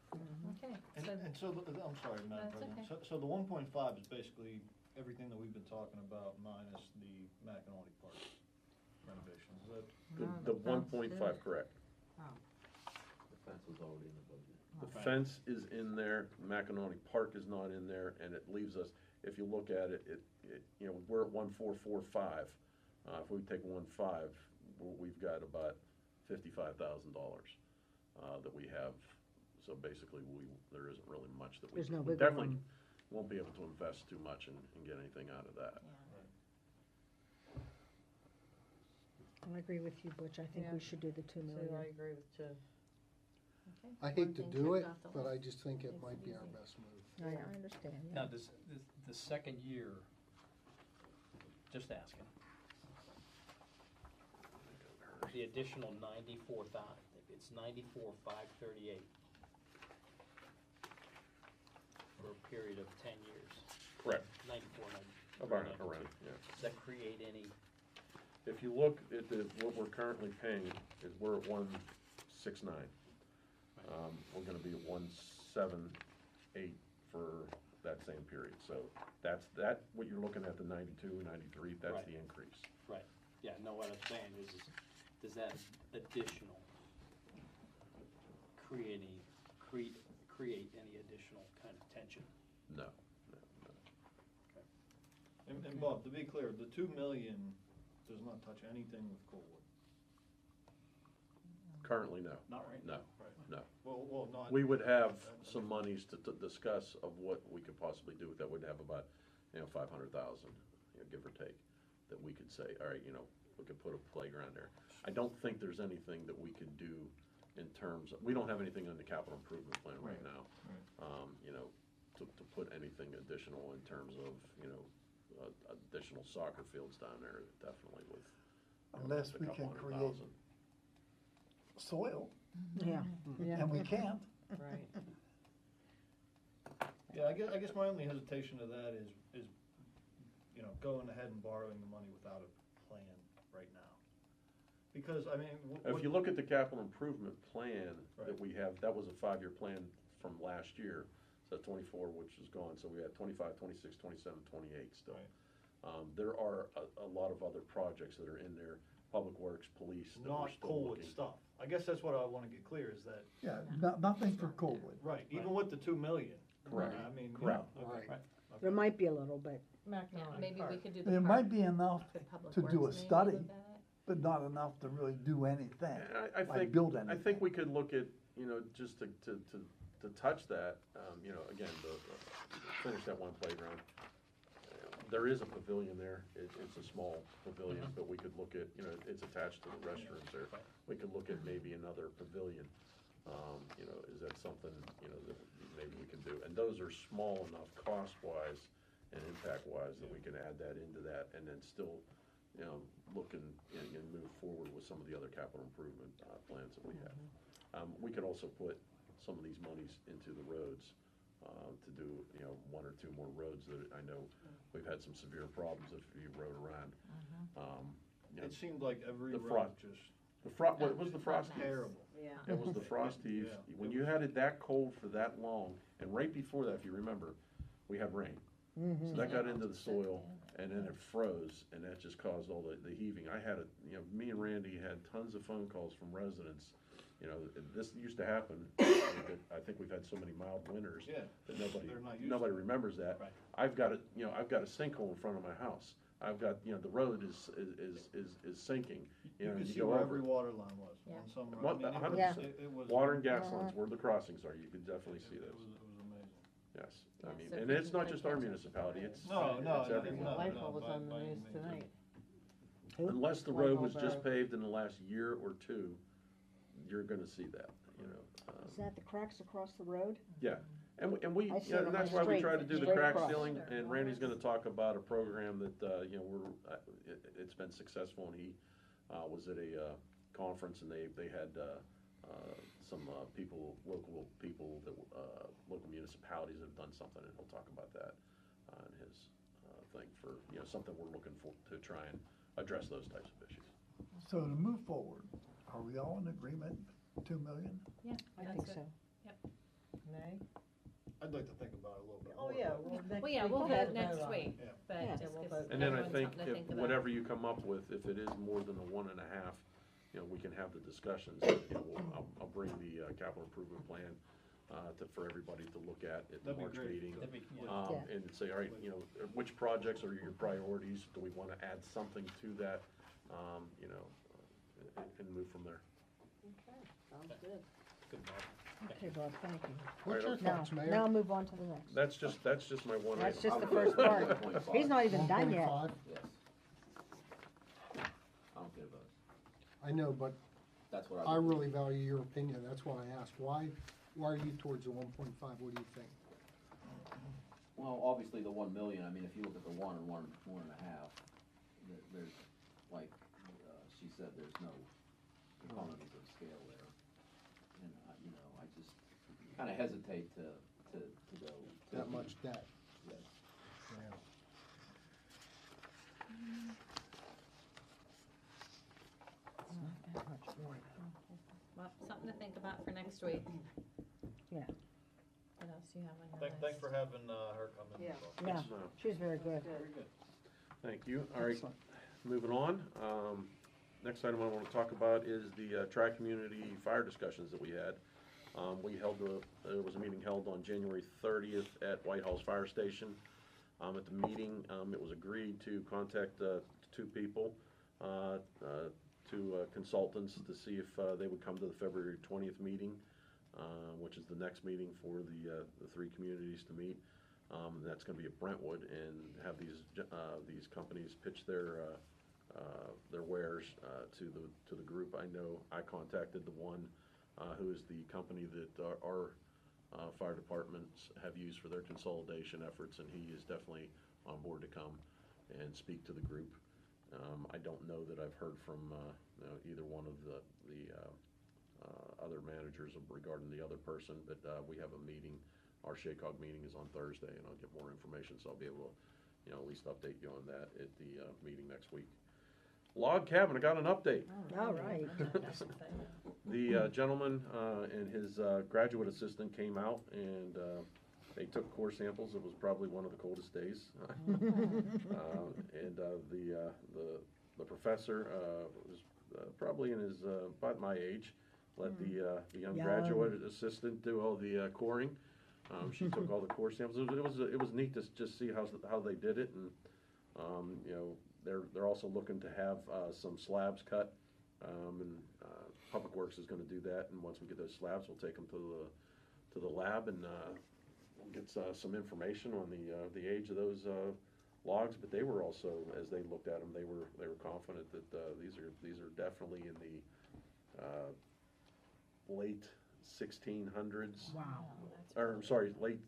Okay, And, so, and so, I'm sorry, Madam That's President, okay. so the 1.5 is basically everything that we've been talking about minus the Macanati Park renovations, is that? The 1.5, correct. The fence was already in the budget. The fence is in there, Macanati Park is not in there, and it leaves us, if you look at it, you know, we're at 1.445. If we take 1.5, we've got about $55,000 that we have. So basically, there isn't really much that we. There's no we wiggle definitely room. won't be able to invest too much and get anything out of that. I agree with you, Butch. I think we should do the 2 million. agree with two. okay. I One hate to thing do checked it, off the but I list. just think it Makes might it be our easy. best move. I understand, yeah. now, the second year, just asking, the additional 94,000, it's 94,538 for a period of 10 years. Correct. 94, 90. Around, yeah. Does that create any, If you look at what we're currently paying, is we're at 169. We're gonna be at 178 for that same period, so that's what you're looking at, the 92, 93, that's Right. the increase. right, yeah, no, what I'm saying is does that additional create any additional kind of tension? No. And Bob, to be clear, the 2 million does not touch anything with Coalwood. Currently, no. Not right No, now, right? no. Well, not. We would have some monies to discuss of what we could possibly do. That would have about, you know, 500,000, you know, give or take, that we could say, all right, you know, we could put a playground there. I don't think there's anything that we could do in terms of, we don't have anything on the capital improvement plan right now. You know, to put anything additional in terms of, you know, additional soccer fields down there, definitely with. you know, Unless a we couple can hundred create thousand. soil, Yeah, yeah. and we can't. Right. Yeah, I guess my only hesitation to that is, you know, going ahead and borrowing the money without a plan right now. Because, I mean. If you look at the capital improvement plan that Right. we have, that was a 5-year plan from last year. So 24, which is gone, so we had 25, 26, 27, 28 still. Right. There are a lot of other projects that are in there, Public Works, Police, that we're Not still Coalwood looking. stuff. I guess that's what I wanna get clear, is that, Yeah, nothing for Coalwood. right, even with the 2 million. Correct. I mean, yeah, Correct. okay. Right. There might be a little, but Yeah, maybe we could do the It park, might be enough the public to do a works maybe study, look at it. but not enough to really do anything, And I like think, build I anything. think we could look at, you know, just to touch that, you know, again, finish that one playground. There is a pavilion there, it's a small pavilion, but we could look at, you know, it's attached to the restrooms there. We could look at maybe another pavilion, you know, is that something, you know, that maybe we can do? And those are small enough cost-wise and impact-wise that we can add that into that and then still, you know, look and move forward with some of the other capital improvement plans that we have. We could also put some of these monies into the roads to do, you know, 1 or 2 more roads that I know we've had some severe problems if you rode around. You know, It seemed like every The road front. just what was the frost heave? terrible. Yeah. It was the frost heave. Yeah. When you had it that cold for that long, and right before that, if you remember, we had rain. So that got into the soil, and then it froze, and that just caused all the heaving. I had you know, me and Randy had tons of phone calls from residents. You know, this used to happen. I think we've had so many mild winters Yeah. that They're not used nobody to it. remembers that. Right. I've got a sinkhole in front of my house. I've got, you know, the road is sinking, you know, could you see go where over every it. water line was Yeah. on some road. What, I mean, it 100%. was- it was. Water and gas Uh-huh. lines, where the crossings are, you can definitely see It those, was amazing. yes. Yeah, I mean, so and if we it's can not play just our catch up. municipality, it's, No, no, it's no, everywhere. no, Whitehall was by- on the by news any means. tonight. Unless the road was just Whitehall paved in the last year or two, you're gonna see that, you know. Is that the cracks across the road? Yeah, and we, I see you know, it on and that's my why we street, try to do the straight crack across. sealing, and Randy's gonna talk about a program that, you know, it's been successful, and he, was at a, conference, and they had, some, local people that, local municipalities that have done something, and he'll talk about that, in his, thing for, you know, something we're looking for, to try and address those types of issues. So to move forward, are we all in agreement, 2 million? Yeah, I that's think it. so. Nay? I'd like to think about it a little bit Oh, more. yeah, but- well, next Well, yeah, week we'll have vote to next on it. week, Yeah. but Yeah. just we'll 'cause vote. And then I everyone's think something to if, think about. whatever you come up with, if it is more than a 1.5, you know, we can have the discussions. You know, I'll bring the, capital improvement plan, for everybody to look at the That'd be March great. meeting. That'd be, Yeah. And say, all right, you know, which projects are your priorities? Do we wanna add something to that, you know, and move from there. Okay, sounds good. good, Bob. Okay, Bob, thank you. What's your Now, thoughts, Mayor? now move on to the next. That's just my one That's item. just the first part. 1.5. He's not even done yet. 1.5? Yes. I don't get a vote. I know, but That's what I I would do. really value your opinion, that's why I asked, why are you towards the 1.5, what do you think? Well, obviously the 1 million, I mean, if you look at the 1 and 1.5, there's, like, she said, there's no economies of scale there. And, you know, I just kinda hesitate to go. That much debt. Yes. Yeah. Not that much more. Well, something to think about for next week. Yeah. What else do you have on your list? Thanks for having, her come in. Yeah. as well. Yeah, No. she's very good. Very good. Thank you. All right, Excellent. moving on. Next item I want to talk about is the tri-community fire discussions that we had. There was a meeting held on January 30th at Whitehall's Fire Station. At the meeting, it was agreed to contact two people, two consultants, to see if they would come to the February 20th meeting, which is the next meeting for the three communities to meet. That's going to be at Brentwood, and have these companies pitch their wares to the group. I know I contacted the one who is the company that our fire departments have used for their consolidation efforts, and he is definitely on board to come and speak to the group. I don't know that I've heard from either one of the other managers regarding the other person, but we have a meeting. Our SHACOG meeting is on Thursday, and I'll get more information, so I'll be able to, you know, at least update you on that at the meeting next week. Log cabin, I got an update. All right. The gentleman and his graduate assistant came out, and they took core samples. It was probably one of the coldest days. And the professor was probably in his about my age. Let the young graduate assistant do all the coring. She took all the core samples. It was neat to just see how they did it, and you know, they're also looking to have some slabs cut, and Public Works is going to do that. And once we get those slabs, we'll take them to the lab, and we'll get some information on the age of those logs. But they were also, as they looked at them, they were confident that these are definitely in the late 1600s. Wow. Or I'm sorry, late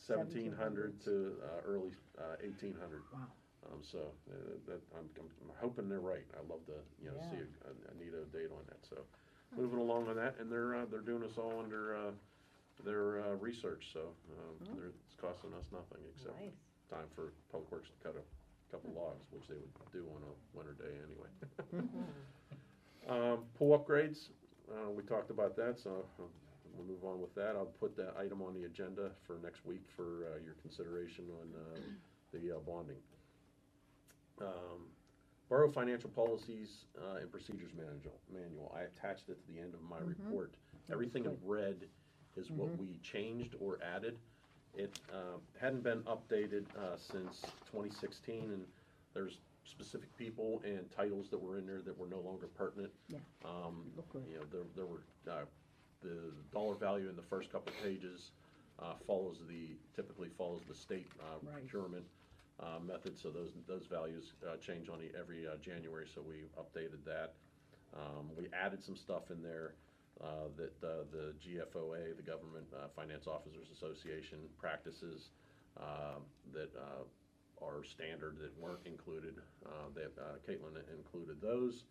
1700 to early 1800. Wow. So that I'm hoping they're right. I love to Yeah. see a neato date on that. So moving along on that, and they're doing us all under their research. So it's costing us nothing except Nice. time for Public Works to cut a couple logs, which they would do on a winter day anyway. Pool upgrades. We talked about that, so we'll move on with that. I'll put that item on the agenda for next week for your consideration on the bonding. Borough Financial Policies and Procedures Manual. I attached it to the end of my report. Everything in red is what we changed or added. It hadn't been updated since 2016, and there's specific people and titles that were in there that were no longer pertinent. Yeah. Look good. You know, there were, the dollar value in the first couple of pages typically follows the state Right. procurement method, so those values change on every January, so we updated that. We added some stuff in there that the GFOA, the Government Finance Officers Association, practices that are standard that weren't included. Caitlin included those.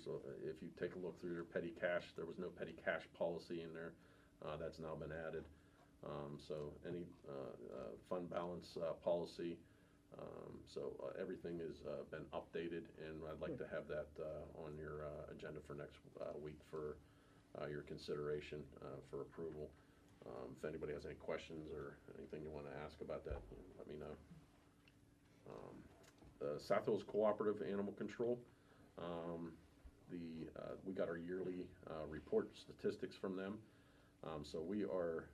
So if you take a look through their petty cash, there was no petty cash policy in there. That's now been added. So any fund balance policy. So everything has been updated, and I'd like to have that on your agenda for next week for your consideration for approval. If anybody has any questions or anything you want to ask about that, let me know. South Hills Cooperative Animal Control. We got our yearly report statistics from them. So we are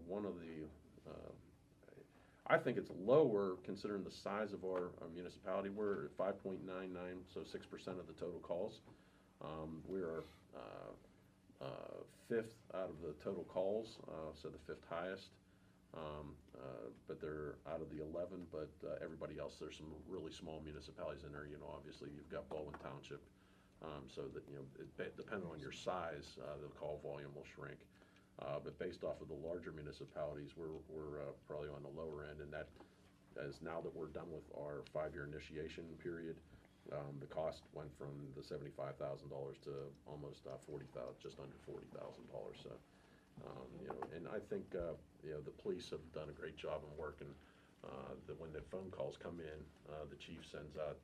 one of the, I think it's lower considering the size of our municipality. We're at 5.99, so 6% of the total calls. We are fifth out of the total calls, so the fifth highest. But they're out of the 11, but everybody else, there's some really small municipalities in there. You know, obviously you've got Baldwin Township, so that, you know, depending on your size, the call volume will shrink. But based off of the larger municipalities, we're probably on the lower end, and that, as now that we're done with our 5-year initiation period, the cost went from the $75,000 to almost just under $40,000. So, you know, and I think you know, the police have done a great job in working. That when the phone calls come in, the chief sends out.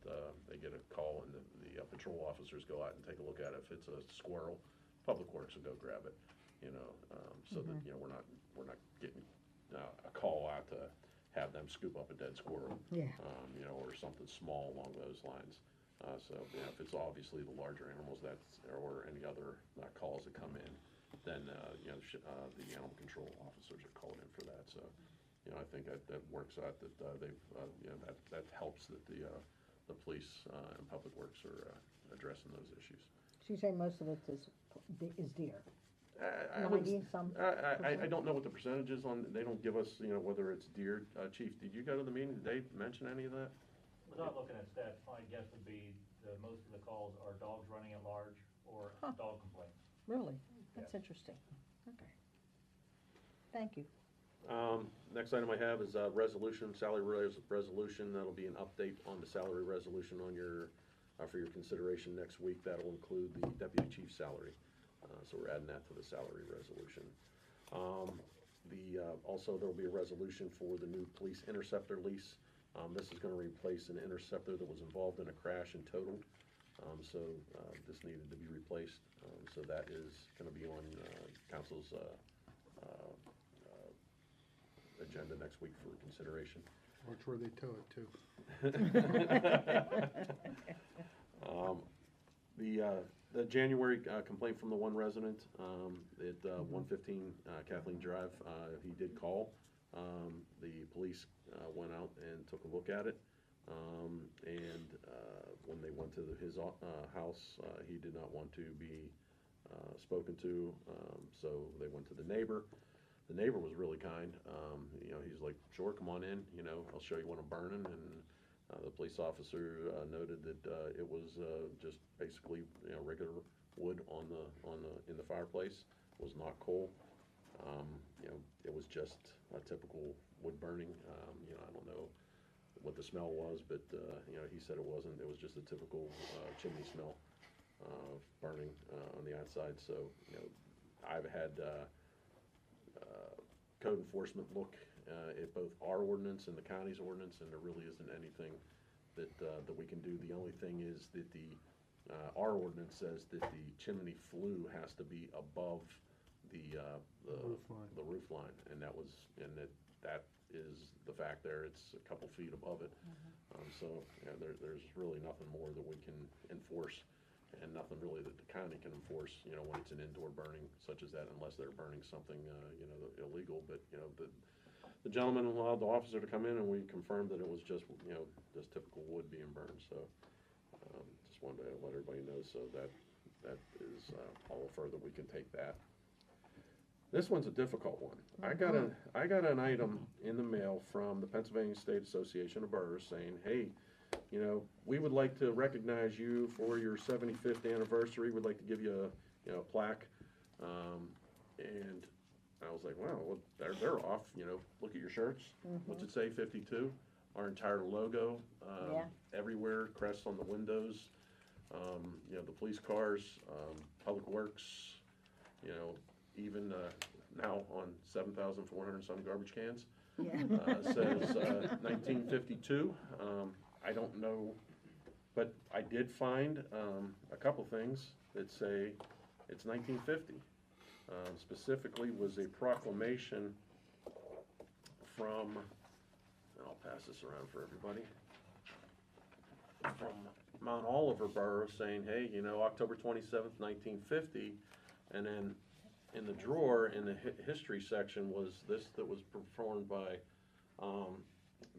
They get a call, and the patrol officers go out and take a look at it. If it's a squirrel, Public Works will go grab it. You know, so that, you know, we're not getting a call out to have them scoop up a dead squirrel. Yeah. You know, or something small along those lines. So, you know, if it's obviously the larger animals or any other calls that come in, then you know, the animal control officers are called in for that. So, you know, I think that works out. That they've you know, that helps that the police and Public Works are addressing those issues. So you say most of it is deer? I 90 some I don't know what the percentage is on. They don't give us, you know, whether it's deer. Chief, did you go to the meeting? Did they mention any of that? Without looking at stats, my guess would be most of the calls are dogs running at large or dog complaints. Really? That's Yes. interesting. Okay. Thank you. Next item I have is resolution, salary resolution. That'll be an update on the salary resolution on your for your consideration next week. That'll include the deputy chief salary. So we're adding that to the salary resolution. Also there will be a resolution for the new police interceptor lease. This is going to replace an interceptor that was involved in a crash and totaled. So this needed to be replaced. So that is going to be on council's agenda next week for consideration. Watch where they tow it to. The January complaint from the one resident at 115 Kathleen Drive, he did call. The police went out and took a look at it. And when they went to his house, he did not want to be spoken to. So they went to the neighbor. The neighbor was really kind. You know, he's like, "Sure, come on in. You know, I'll show you what I'm burning." And the police officer noted that it was just basically, you know, regular wood in the fireplace. It was not coal. You know, it was just a typical wood burning. You know, I don't know what the smell was, but you know, he said it wasn't. It was just a typical chimney smell burning on the outside. So, you know, I've had code enforcement look at both our ordinance and the county's ordinance, and there really isn't anything that we can do. The only thing is that our ordinance says that the chimney flue has to be above the roof line, and that is the fact there. It's a couple feet above it. So you know, there's really nothing more that we can enforce, and nothing really that the county can enforce, you know, when it's an indoor burning such as that, unless they're burning something, you know, illegal. But, you know, the gentleman allowed the officer to come in, and we confirmed that it was just, just typical wood being burned, so, just wanted to let everybody know, so that is, all further we can take that. This one's a difficult one. I got an item in the mail from the Pennsylvania State Association of Boroughs saying, hey, we would like to recognize you for your 75th anniversary. We'd like to give you a plaque. And I was like, wow, well, they're off, look at your shirts. What's it say, 52? Our entire logo, everywhere, crests on the windows, the police cars, Public Works, even now on 7,400 some garbage cans. Says 1952. I don't know, but I did find a couple things that say it's 1950. Specifically was a proclamation from, and I'll pass this around for everybody, from Mount Oliver Borough saying, hey, October 27th, 1950, and then in the drawer in the history section was this that was performed by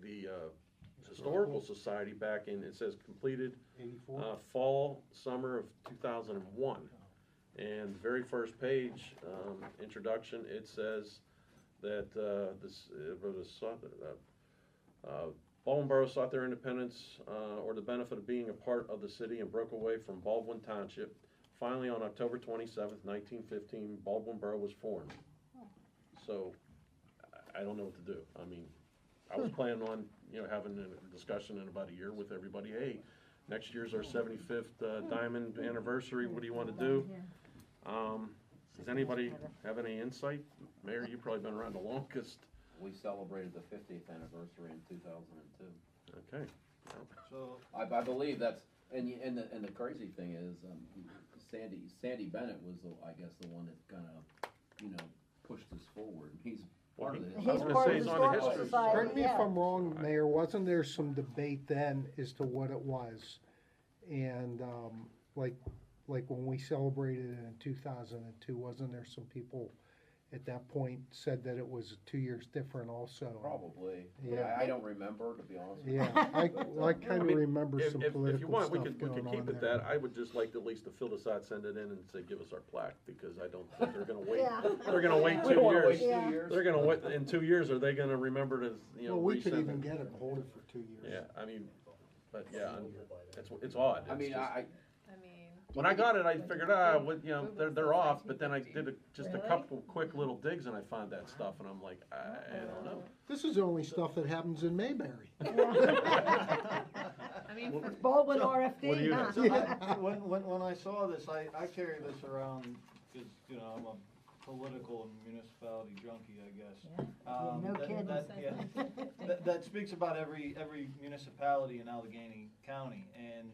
the Historical Society back in, it says completed fall, summer of 2001. And the very first page, introduction, it says that Baldwin Borough sought their independence or the benefit of being a part of the city and broke away from Baldwin Township. Finally, on October 27th, 1915, Baldwin Borough was formed. So, I don't know what to do. I mean, I was planning on, having a discussion in about a year with everybody. Hey, next year's our 75th diamond anniversary. What do you want to do? Does anybody have any insight? Mayor, you've probably been around the longest. We celebrated the 50th anniversary in 2002. Okay. So I believe that's, and the crazy thing is, Sandy Bennett was I guess the one that kind of, pushed us forward. He's part of the. I was gonna say he's on the Historical history. Society, Correct me if yeah. I'm wrong, Mayor, wasn't there some debate then as to what it was? And, like when we celebrated it in 2002, wasn't there some people at that point said that it was 2 years different also? Probably. Yeah. I don't remember, to be honest with you. Yeah, I kind of remember some If you political want, we stuff could going keep on it there. that. I would just like at least to fill this out, send it in and say, give us our plaque, because I don't think they're gonna wait. Yeah. They're gonna wait We 2 don't wanna years. wait 2 Yeah. years. They're gonna wait, in 2 years, are they gonna remember to, Well, we could resend even it? get it and hold it for 2 years. Yeah, I mean, but yeah, it's odd. I It's mean, just- when I got it, I figured, they're off, but then I did just a couple quick little digs and I found that stuff and I'm like, I don't know. This is only stuff that happens in Mayberry. I mean, for Baldwin So, RFD, what do you huh? So when I saw this, I carry this around because, I'm a political and municipality junkie, I guess. No kidding. That speaks about every municipality in Allegheny County, and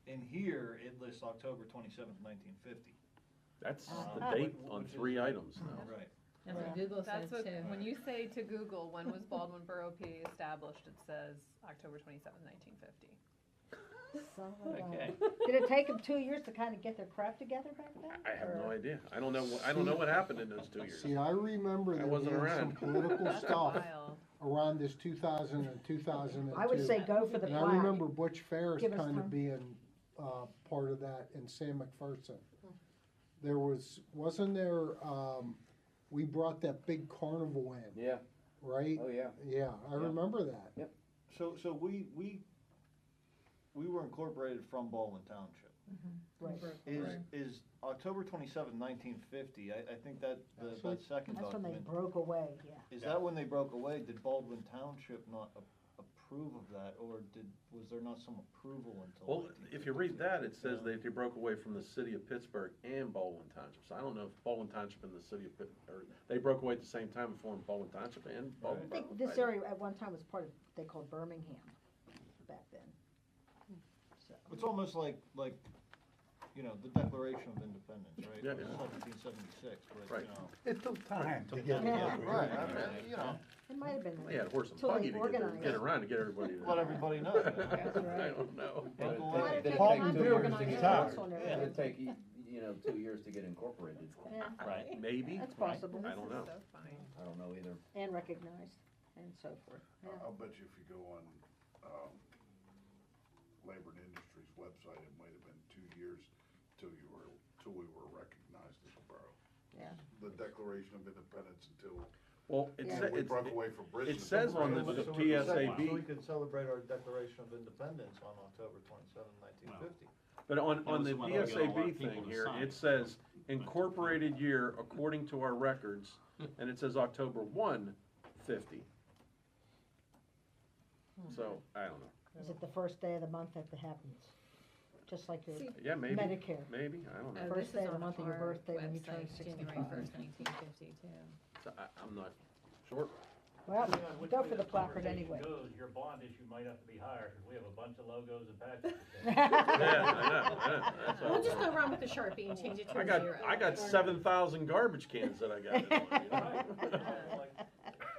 in here, it lists October 27th, 1950. That's the date on 3 items now. Right. That's what Google said That's what, too. when you say to Google, when was Baldwin Borough PD established, it says October 27th, 1950. Son of a gun. Okay. Did it take them 2 years to kind of get their crap together back then? I have no Or- idea. I don't know what happened in those 2 years. See, I remember I there wasn't being some around. political That's a stuff while. around this 2000 and 2002. I would say go for the And I plaque. remember Butch Ferris Give us kind time. of being part of that, and Sam McPherson. There wasn't there, we brought that big carnival in, Yeah. right? Oh, yeah. Yeah, I Yeah. remember that. So we were incorporated from Baldwin Township. Right. Is October 27th, 1950, I think that that second That's when they document, broke away, yeah. is that when they broke away? Did Baldwin Township not approve of that, or was there not some approval until? Well, if you read that, it says 1950? they broke away from the city of Pittsburgh and Baldwin Township. So I don't know if Baldwin Township and the city of Pittsburgh, they broke away at the same time and formed Baldwin Township and Baldwin I Borough. think this area at one time was part of, they called Birmingham back then. So, It's almost like the Declaration of Independence, right? Yeah, It was yeah. 1776, but, Right. It took time to get Yeah. it. Right, I mean, it might have been. They had a horse and till buggy they to get organized. around to get everybody to. let everybody know. That's I right. don't know. Uncle Might have Ed. Did it taken take time 2 to years organize to the get council and Did everything. it take, 2 years to get incorporated. Yeah, Right, maybe. that's right? possible. I don't know. So funny. I don't know either. And recognized, and so forth, yeah. I'll bet you if you go on, Labor and Industries website, it might have been 2 years till we were recognized as a borough. Yeah. The Declaration of Independence until Well, we broke away from Britain. it says on the So we PSAB, could celebrate our Declaration of Independence on October 27, 1950. but on was the one that we got a lot of PSAB people thing to here, sign. it says incorporated year according to our records, and it says October 1/50. So, I don't know. Is it the first day of the month that happens? Just like your Yeah, maybe, Medicare. maybe, I don't know. Oh, First this day is of the on month of your our birthday when you turn website, 65. January 1st, 1950 too. So I'm not sure. Well, Depending on which go way for the this placard conversation anyway. goes, your bond issue might have to be higher, because we have a bunch of logos and patches. Yeah, I know. That's all. We'll just go around with the Sharpie and change it to I a got, 0. I got 7,000 garbage cans that I got. in on, you know? Like,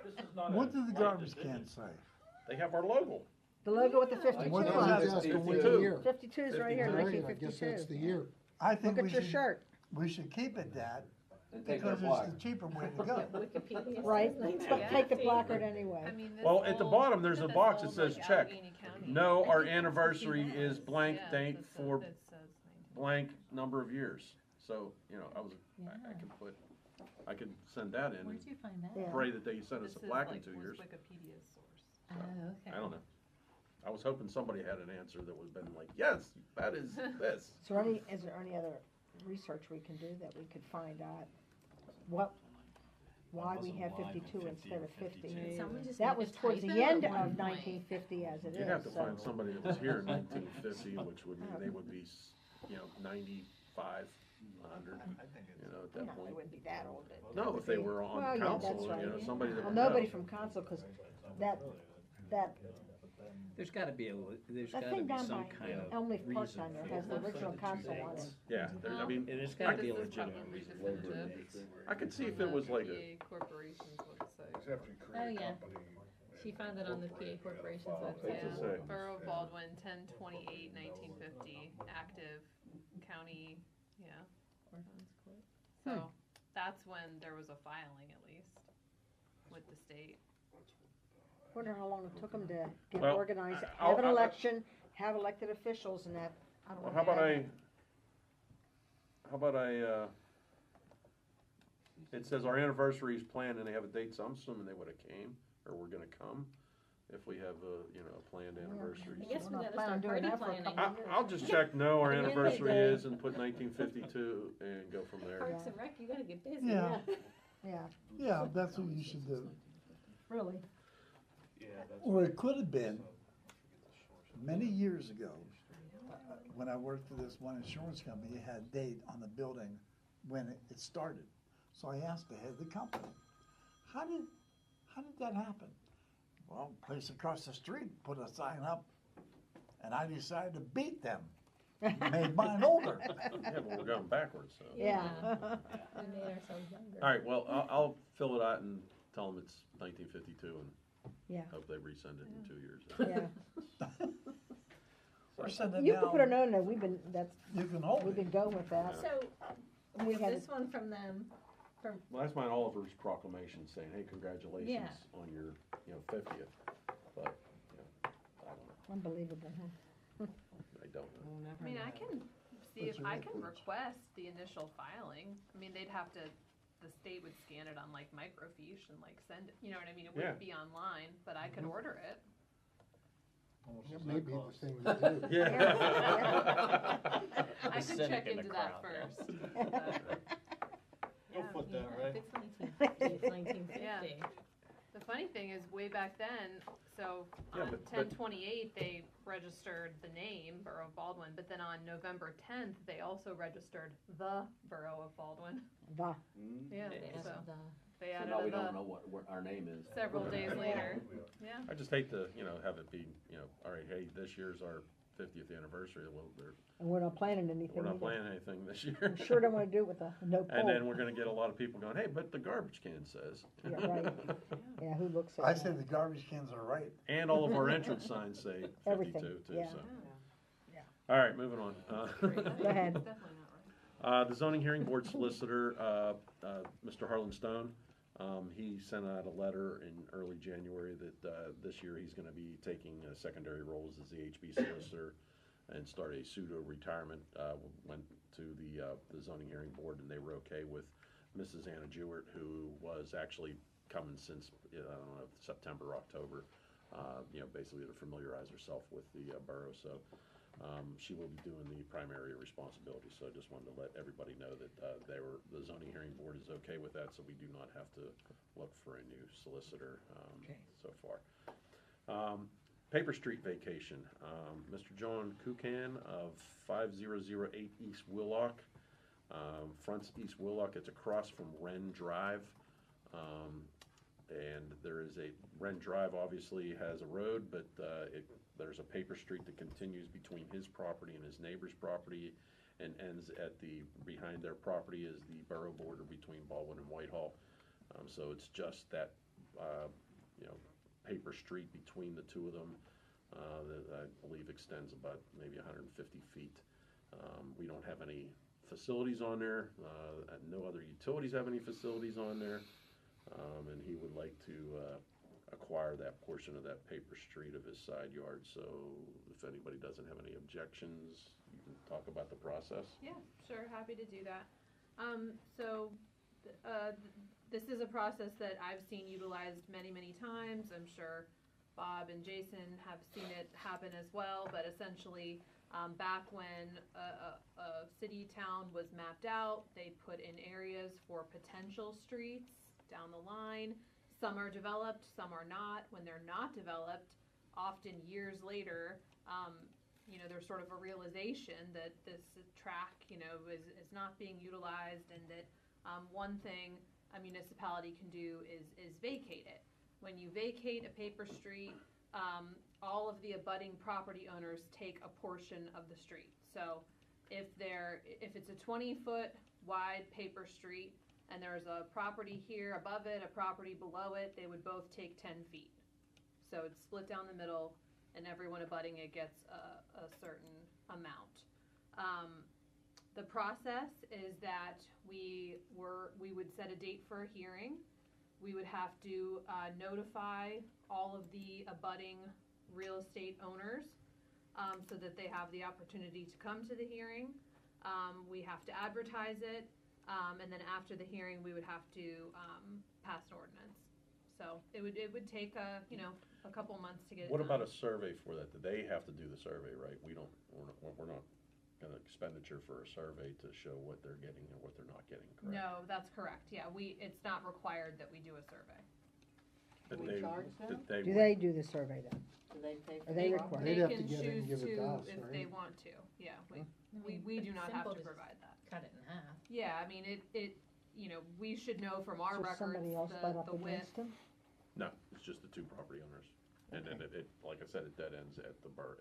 this is not a What did the light garbage decision. can say? They have our logo. The logo with the 52 What I does was on that it. asking what 52. year. 52 is right here, Right, I 1952. guess that's the year. I think Look we at your should, shirt. we should keep it that, And take their because flag. it's the cheaper way to go. Wikipedia says Right, 1950. take the placard anyway. I mean, this Well, at the old- bottom, there's a this box that old, says like, check. Allegheny County. No, our I think anniversary that's is blank Yeah, date that's for it says 19. blank number of years. So, I could send that in and Where'd you find that? Yeah. pray that they send us This a is plaque in like 2 was years. Wikipedia's source. Oh, okay. I don't know. I was hoping somebody had an answer that would have been like, yes, that is this. Is there any other research we can do that we could find out why we have 52 instead of 50? Did someone just That make was a towards the typo end at one of point? 1950 as it is. You'd have to so- find somebody that was here in 1950, which would mean they would be, 95, 100, at that No, point. they wouldn't be that old. No, if they were on Well, yeah, council, that's right. somebody that Well, would nobody know. from council, because that There's gotta be there's That gotta thing be down some by kind of Elm Leaf Park reason down there for has the the original two council on dates. it. Yeah, I mean, There's gotta be a This is legitimate probably reason. just the dates. I could see if On it was the like PA Corporation's website. Except you Oh, create a yeah. company. She found it on the PA Corporation's What's website. it say? Borough of Baldwin, 10/28/1950, active county, yeah. So, that's when there was a filing at least with the state. Wonder how long it took them to get Well, organized, I'll- have an I'll- election, have elected officials and that. I don't know. Well, how about it says our anniversary is planned and they have a date, so I'm assuming they would've came, or we're gonna come, if we have a planned anniversary. I guess we We're gotta not start planning party on doing that for a planning. couple I'll just check, no, our At the end of the anniversary day- is, and put 1952 and go from there. Parks and Rec, you gotta get busy. Yeah. Yeah, Yeah, that's what you should do. really. Or it could have been, many years ago, when I worked for this one insurance company, it had a date on the building when it started. So I asked the head of the company, how did that happen? Well, place across the street put a sign up, and I decided to beat them. Made mine older. Yeah, but we're going backwards, so. Yeah. We made ourselves younger. All right, well, I'll fill it out and tell them it's 1952 and Yeah, hope they resend it in 2 years. yeah. Or send it You can put a down, note in there, you can hold we've it. been going with that. So, We we have had this one from them, Well, that's mine Oliver's proclamation saying, hey, congratulations Yeah. on your, 50th. But, I don't know. Unbelievable, huh? I don't know. I mean, I can see if I can request the initial filing. I mean, they'd have to, the state would scan it on like microfiche and like send it, you know what I mean? It wouldn't be online, but I could order it. That may be the thing to do. Yeah. I could cynic check in the into that crowd, first. Go Yeah. put that, yeah, right? if it's 1950, it's 1950. The funny thing is, way back then, so Yeah, on but- 10/28, they registered the name Borough of Baldwin, but then on November 10th, they also registered the Borough of Baldwin. The, Yeah, They so added the- they So added now we a don't the know what our name is. several days later. Yeah. I just hate to, have it be, all right, hey, this year's our 50th anniversary. Well, and we're not planning anything we're not either. planning anything this year. We sure don't wanna do it with a no And then poll. we're gonna get a lot of people going, hey, but the garbage can says. Yeah, right. Yeah, who looks at I that? say the garbage cans are right. And all of our entrance signs say 52 Everything, too, yeah. so. Yeah. All right, moving on. Go ahead. It's definitely not right. The zoning hearing board solicitor, Mr. Harlan Stone, he sent out a letter in early January that this year he's going to be taking secondary roles as the HB solicitor and start a pseudo-retirement. Went to the zoning hearing board, and they were okay with Mrs. Anna Jewett, who was actually coming since, I don't know, September, October, basically to familiarize herself with the borough. So she will be doing the primary responsibility. So I just wanted to let everybody know that the zoning hearing board is okay with that, so we do not have to look for a new solicitor so far. Paper Street vacation. Mr. John Kukan of 5008 East Willock. Fronts East Willock. It's across from Wren Drive. And there is Wren Drive obviously has a road, but there's a paper street that continues between his property and his neighbor's property and ends behind their property is the borough border between Baldwin and Whitehall. So it's just that, paper street between the two of them that I believe extends about maybe 150 feet. We don't have any facilities on there. No other utilities have any facilities on there. And he would like to acquire that portion of that paper street of his side yard. So if anybody doesn't have any objections, you can talk about the process. Yeah, sure, happy to do that. This is a process that I've seen utilized many, many times. I'm sure Bob and Jason have seen it happen as well, but essentially, back when a city town was mapped out, they put in areas for potential streets down the line. Some are developed, some are not. When they're not developed, often years later, there's sort of a realization that this track, is not being utilized, and that one thing a municipality can do is vacate it. When you vacate a paper street, all of the abutting property owners take a portion of the street. So if it's a 20-foot wide paper street, and there's a property here above it, a property below it, they would both take 10 feet. So it's split down the middle, and everyone abutting it gets a certain amount. The process is that we would set a date for a hearing. We would have to notify all of the abutting real estate owners so that they have the opportunity to come to the hearing. We have to advertise it. And then after the hearing, we would have to pass an ordinance. So it would take a couple months to get it What done. about a survey for that? Do they have to do the survey, right? We're not an expenditure for a survey to show what they're getting and what they're not getting, correct? No, that's correct. Yeah, it's not required that we do a survey. Do we charge them? Do they do the survey then? Do they pay for Are they the required? They They'd have to can get it and choose give it to us, if right? they want to. Yeah, I mean, we do it's not have simple to to provide that. cut it in half? Yeah, I mean, we should know from our So records somebody else butt up the width. against them? No, it's just the two property owners. And then it, like I said, it dead ends at the borough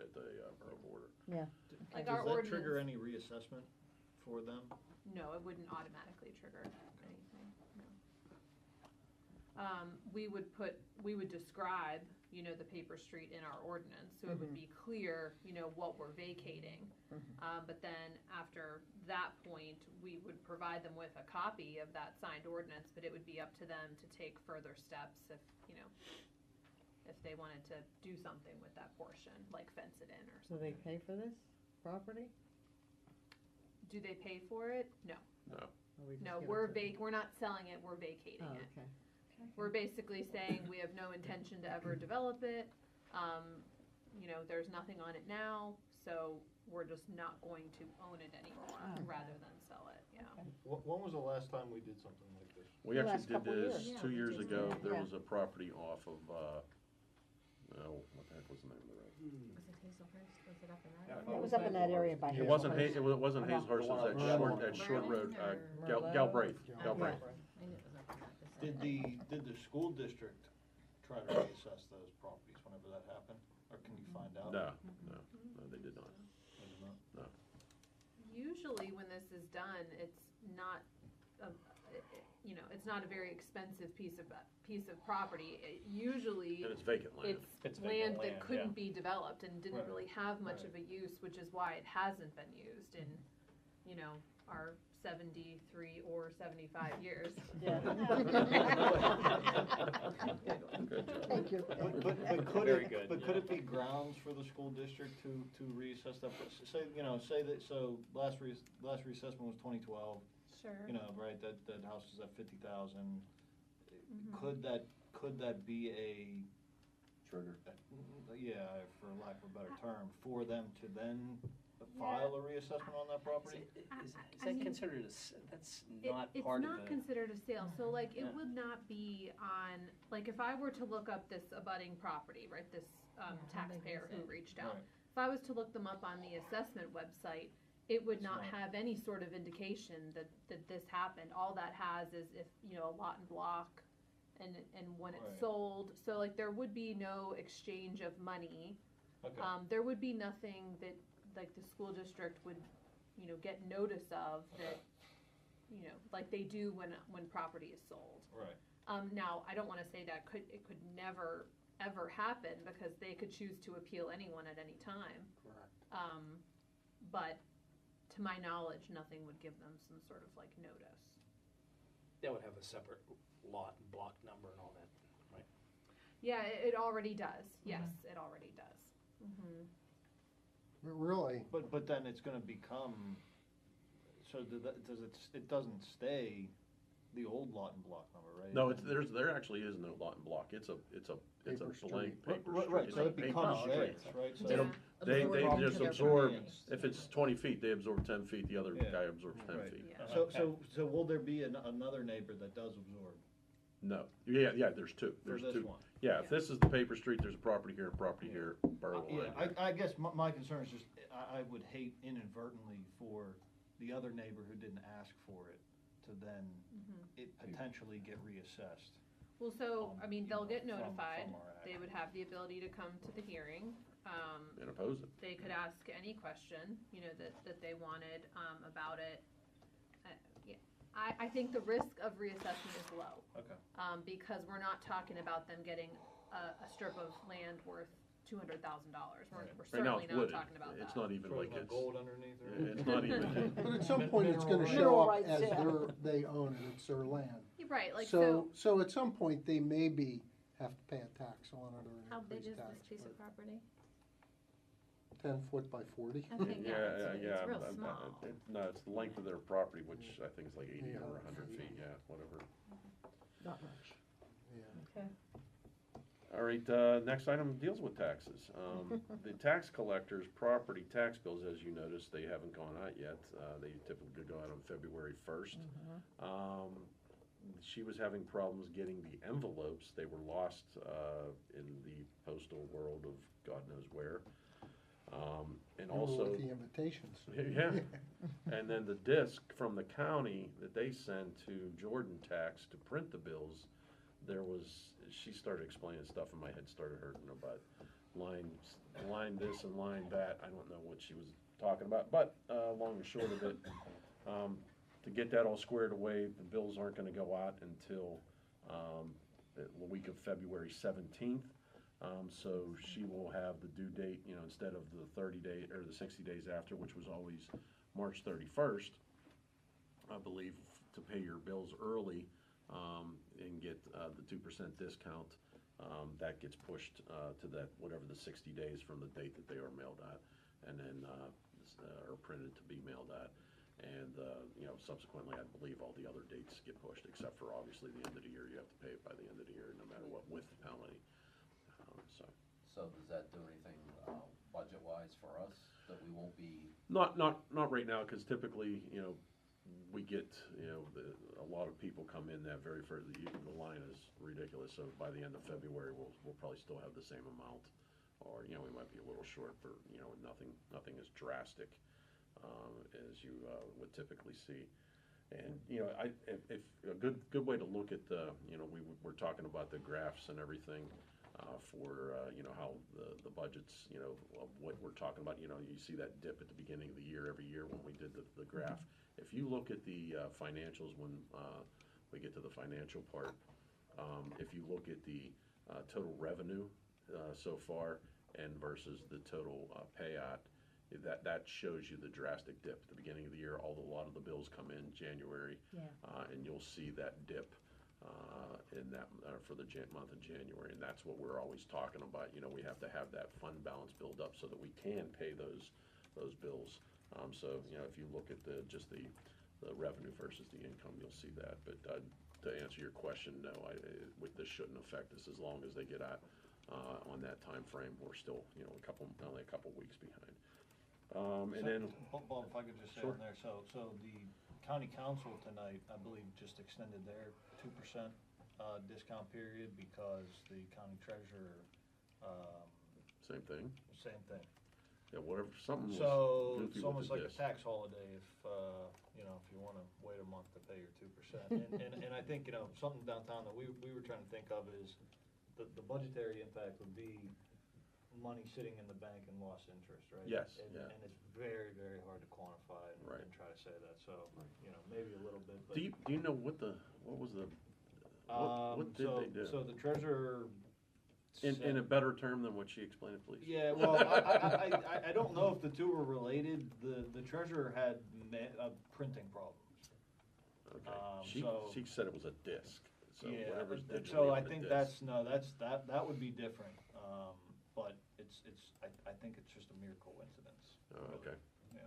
border. Yeah. Like Does our that ordinance. trigger any reassessment for them? No, it wouldn't automatically trigger anything, no. We would describe, the paper street in our ordinance, so it would be clear, what we're vacating. But then after that point, we would provide them with a copy of that signed ordinance, but it would be up to them to take further steps if they wanted to do something with that portion, like fence it in or Do something. they pay for this property? Do they pay for it? No. No. Or we just No, give it we're to them? we're not selling it, we're vacating Oh, it. okay. We're basically saying we have no intention to ever develop it. There's nothing on it now, so we're just not going to own it anymore Okay. rather than sell it, yeah. When was the last time we did something like this? We The actually last did couple this years. Yeah, 2 we years did ago. that. There Yeah. was a property off of, what the heck was the name of the road? Was it Hazelhurst? Was it up in that? Yeah, area? It was up in that area by It wasn't Hazelhurst. it wasn't Uh-huh. Hazelhurst, it was that short road, Merlin Galbraith, or- Galbraith. I knew it was up in that vicinity. Did the school district try to reassess those properties whenever that happened? Or can you find out? No, they did not. They did not? Usually when this is done, it's not, it's not a very expensive piece of property. Usually, And it's vacant land. it's It's land vacant that land, couldn't yeah. be developed and didn't Right. really have much Right. of a use, which is why it hasn't been used in, our 73 or 75 years. Yeah. Thank you. But could Very it, good, but yeah. could it be grounds for the school district to reassess that? Say, say that, so last reassessment was 2012, Sure. right, that house is at 50,000. Mhm. Could that be a, Trigger. yeah, for lack of a better term, for them to then file a reassessment on that property? Is I that mean, considered that's not part of It's not the? considered a sale, so like, it Yeah. would not be on, like, if I were to look up this abutting property, right, this how big taxpayer is who it? reached out. Right. If I was to look them up on the assessment website, it would It's not not. have any sort of indication that this happened. All that has is if, a lot and block and when it's Right. sold. So like, there would be no exchange of money. Okay. There would be nothing that, like, the school district would, get notice of that, like they do when property is sold. Right. Now, I don't wanna say that it could never, ever happen, because they could choose to appeal anyone at any time. Correct. But to my knowledge, nothing would give them some sort of like notice. That would have a separate lot and block number and all that, right? Yeah, it already does, yes, it already does. Mm-hmm. But really, But then it's gonna become, so it doesn't stay the old lot and block number, right? No, there actually is no lot and block. It's a Paper blank street. paper Right, street. right, It's so a it paper becomes street. theirs, right? So It'll- Yeah. They Absorb just to their absorb, permits. if it's 20 feet, they absorb 10 feet, the other Yeah. guy absorbs 10 Right. feet. Yeah. So will there be another neighbor that does absorb No, yeah, there's two, for there's this two. one? Yeah, if this is the paper street, there's a property here, a property here, borough Yeah, line. I guess my concern is just, I would hate inadvertently for the other neighbor who didn't ask for it to then it potentially get reassessed. Well, so, I mean, they'll get From notified, our act. they would have the ability to come to the hearing. And oppose it. They could ask any question, that they wanted, about it. Yeah, I think the risk of reassessment is low, Okay. because we're not talking about them getting a strip of land worth $200,000. We're Right. we're Right now certainly it's not wooded. talking about that. It's not even like it's, gold underneath or? it's not even, but at some point, it's gonna show Mineral up rights, as yeah. they own it, it's their land. You're right, like, So at some point, they maybe have to pay a tax on it or an How big increased is tax. this piece of property? 10 foot by 40. I think, yeah, it's real I'm- small. no, it's the length of their property, which I think is like 80 or 100 100 feet. feet, yeah, whatever. Not much. Yeah. Okay. All right, next item deals with taxes. The tax collector's property tax bills, as you noticed, they haven't gone out yet. They typically go out on February 1st. She was having problems getting the envelopes. They were lost in the postal world of God knows where. And You were also, with the invitations. yeah, and then the disc from the county that they send to Jordan Tax to print the bills, she started explaining stuff and my head started hurting about line this and line that. I don't know what she was talking about, but long and short of it, to get that all squared away, the bills aren't gonna go out until the week of February 17th. So she will have the due date, instead of the 30 day, or the 60 days after, which was always March 31st, I believe, to pay your bills early, and get, the 2% discount. That gets pushed, to that, whatever the 60 days from the date that they are mailed at, and then, are printed to be mailed at. And, subsequently, I believe all the other dates get pushed, except for obviously the end of the year. You have to pay it by the end of the year, no matter what, with the penalty. So does that do anything, budget-wise for us, that we won't be? Not right now, because typically, we get, a lot of people come in that very first, the line is ridiculous, so by the end of February, we'll probably still have the same amount, or, we might be a little short for, nothing as drastic, as you, would typically see. And, if a good way to look at the, we're talking about the graphs and everything, for, how the budgets, of what we're talking about, you see that dip at the beginning of the year, every year when we did the graph. If you look at the financials, when we get to the financial part, if you look at the total revenue so far and versus the total payout, that shows you the drastic dip at the beginning of the year. A lot of the bills come in January, and you'll see that dip in that for the month of January, and that's what we're always talking about. We have to have that fund balance build up so that we can pay those bills. So if you look at just the revenue versus the income, you'll see that. But to answer your question, no, this shouldn't affect us as long as they get out on that time frame. We're still only a couple weeks behind. And then, Bob, if I could just say Sure. on there, so the county council tonight, I believe, just extended their 2% discount period because the county treasurer, same thing. same thing. Yeah, whatever, something was So goofy it's almost with like the a tax holiday if you wanna wait a month to pay your 2%. And I think, something downtown that we were trying to think of is the budgetary impact would be money sitting in the bank and lost interest, right? Yes, And- yeah. And it's very, very hard to quantify Right. and try to say that, so, maybe a little bit, but. Do you know what was the, what did they do? So the treasurer. In said- a better term than what she explained it, please. Yeah, well, I don't know if the two were related. The treasurer had printing problems. Okay. so- She said it was a disc, so Yeah, whatever's but- digitally so I on the think disc. that would be different. But I think it's just a mere coincidence. Oh, okay. Yeah.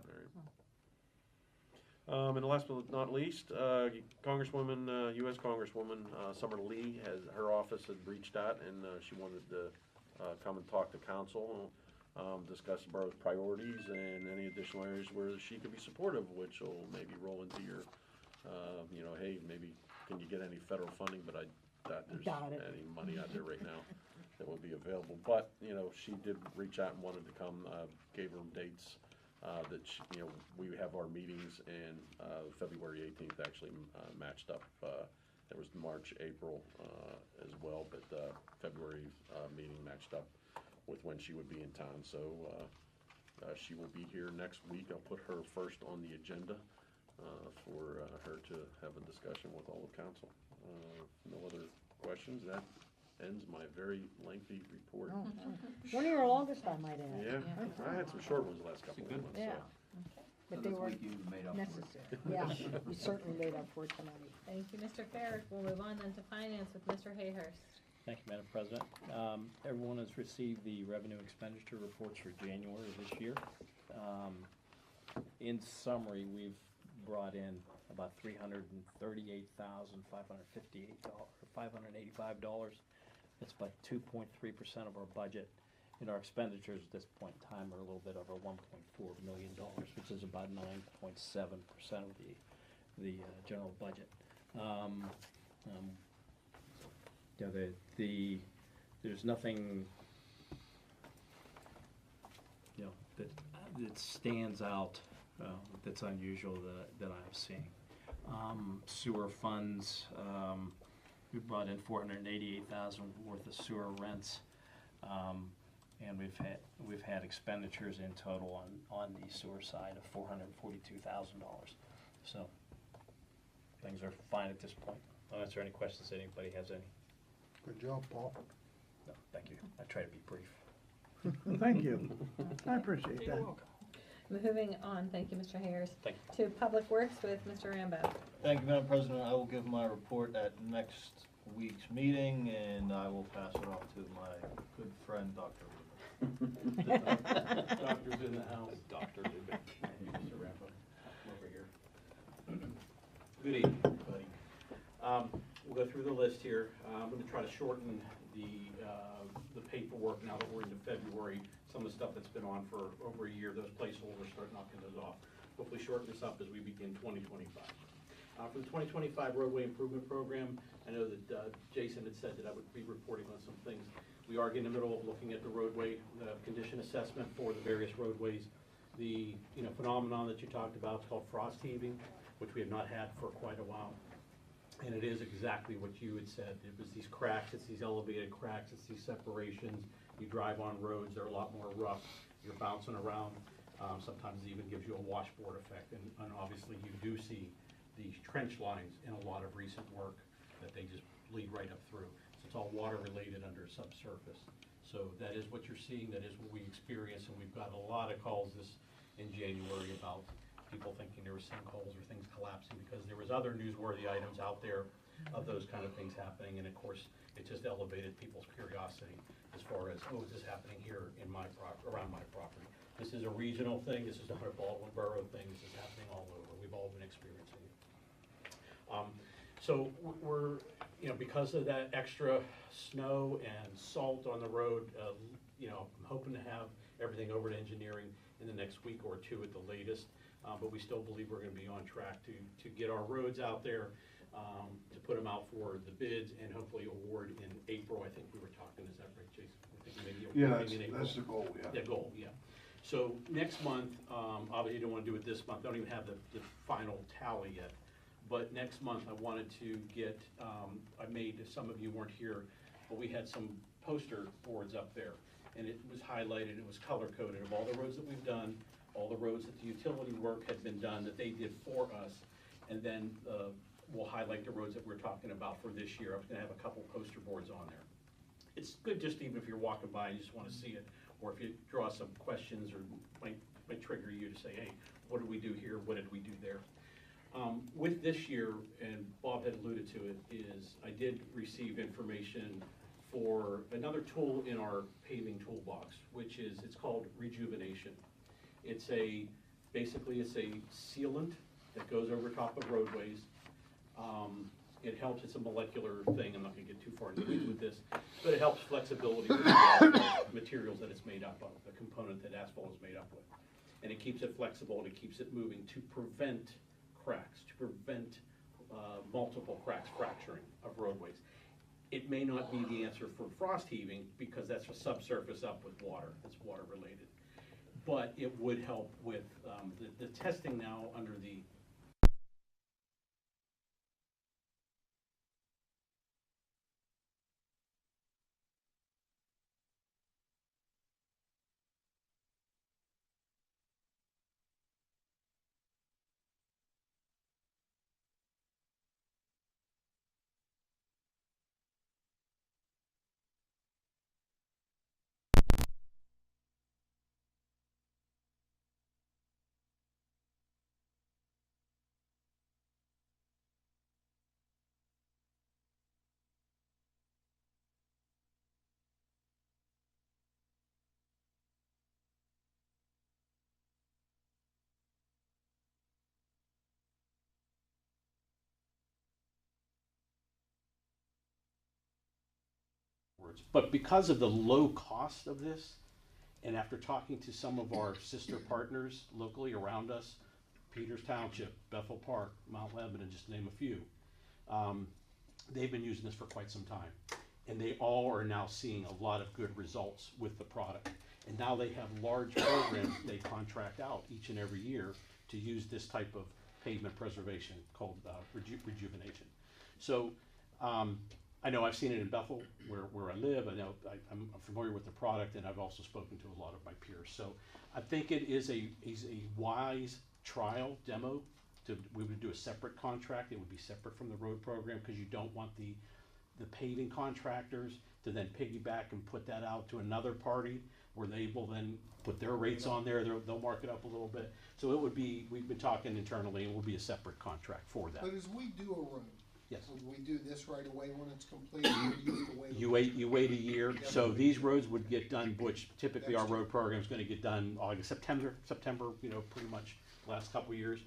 All right. And last but not least, Congresswoman, U.S. Congresswoman Summer Lee her office had reached out and she wanted to come and talk to council, discuss the borough's priorities and any additional areas where she could be supportive, which will maybe roll into your, hey, maybe can you get any federal funding? But I doubt there's Doubt it. any money out there right now that would be available. But she did reach out and wanted to come. Gave her dates. That we have our meetings, and February 18th actually matched up. There was March, April as well, but February meeting matched up with when she would be in town. So she will be here next week. I'll put her first on the agenda for her to have a discussion with all of council. No other questions? That ends my very lengthy report. Oh, one of your longest, I might add. Yeah, I had some short ones the last couple of months. Yeah. So. But they were necessary. Yeah, you certainly made up for it tonight. Thank you, Mr. Fair. We'll move on then to finance with Mr. Hayhurst. Thank you, Madam President. Everyone has received the revenue expenditure reports for January of this year. In summary, we've brought in about $338,585. That's about 2.3% of our budget. And our expenditures at this point in time are a little bit over $1.4 million, which is about 9.7% of the general budget. There's nothing that stands out that's unusual that I'm seeing. Sewer funds, we brought in $488,000 worth of sewer rents, and we've had expenditures in total on the sewer side of $442,000. So things are fine at this point. I'll answer any questions that anybody has any. Good job, Paul. No, thank you. I try to be brief. Well, thank you. I appreciate that. You're welcome. Moving on, thank you, Mr. Hayhurst. Thank To Public Works with Mr. Rambo. Thank you, Madam President. I will give my report at next week's meeting, and I will pass it off to my good friend, Dr. Rubin. Doctor's in the house. Dr. Lubin. Mr. Rambo, over here. Good evening, everybody. We'll go through the list here. I'm going to try to shorten the paperwork now that we're into February. Some of the stuff that's been on for over a year, those placeholders, start knocking those off. Hopefully shorten this up as we begin 2025. For the 2025 roadway improvement program, I know that Jason had said that I would be reporting on some things. We are getting in the middle of looking at the roadway condition assessment for the various roadways. The phenomenon that you talked about is called frost heaving, which we have not had for quite a while. And it is exactly what you had said. It was these cracks, it's these elevated cracks, it's these separations. You drive on roads, they're a lot more rough. You're bouncing around. Sometimes it even gives you a washboard effect. And obviously you do see these trench lines in a lot of recent work that they just bleed right up through. So it's all water related under subsurface. So that is what you're seeing, that is what we experience, and we've got a lot of calls in January about people thinking there were sinkholes or things collapsing, because there was other newsworthy items out there of those kind of things happening, and of course, it just elevated people's curiosity as far as, oh, is this happening here in my around my property? This is a regional thing, this is not a Baldwin Borough thing, this is happening all over, we've all been experiencing it. So we're, because of that extra snow and salt on the road, I'm hoping to have everything over to engineering in the next week or two at the latest, but we still believe we're gonna be on track to get our roads out there, to put them out for the bids and hopefully award in April. I think we were talking, is that right, Jason? We're thinking maybe awarding in April. That's the goal, yeah. The goal, yeah. So next month, obviously you don't wanna do it this month, don't even have the final tally yet. But next month, I wanted to get, I made, some of you weren't here, but we had some poster boards up there. And it was highlighted, it was color-coded of all the roads that we've done, all the roads that the utility work had been done, that they did for us. And then we'll highlight the roads that we're talking about for this year. I was gonna have a couple poster boards on there. It's good just even if you're walking by and you just wanna see it, or if you draw some questions or might trigger you to say, hey, what did we do here, what did we do there? With this year, and Bob had alluded to it, is I did receive information for another tool in our paving toolbox, which is, it's called rejuvenation. It's basically it's a sealant that goes over top of roadways. It helps, it's a molecular thing, I'm not gonna get too far into the weeds with this, but it helps flexibility with the materials that it's made up of, the component that asphalt is made up with. And it keeps it flexible and it keeps it moving to prevent cracks, to prevent multiple cracks fracturing of roadways. It may not be the answer for frost heaving because that's a subsurface up with water, that's water related. But it would help with the testing now under the But because of the low cost of this, and after talking to some of our sister partners locally around us, Peters Township, Bethel Park, Mount Lebanon, just to name a few, they've been using this for quite some time. And they all are now seeing a lot of good results with the product. And now they have large programs they contract out each and every year to use this type of pavement preservation called rejuvenation. So I know I've seen it in Bethel where I live. I know I'm familiar with the product, and I've also spoken to a lot of my peers. So I think it is a wise trial demo. We would do a separate contract. It would be separate from the road program because you don't want the paving contractors to then piggyback and put that out to another party where they will then put their rates on there. They'll mark it up a little bit. So it would be, we've been talking internally, and it will be a separate contract for that. But as we do a road, yes, would we do this right away when it's complete? Or do you have to wait? You wait a year. So these roads would get done, which typically our road program is going to get done August, September, pretty much last couple of years.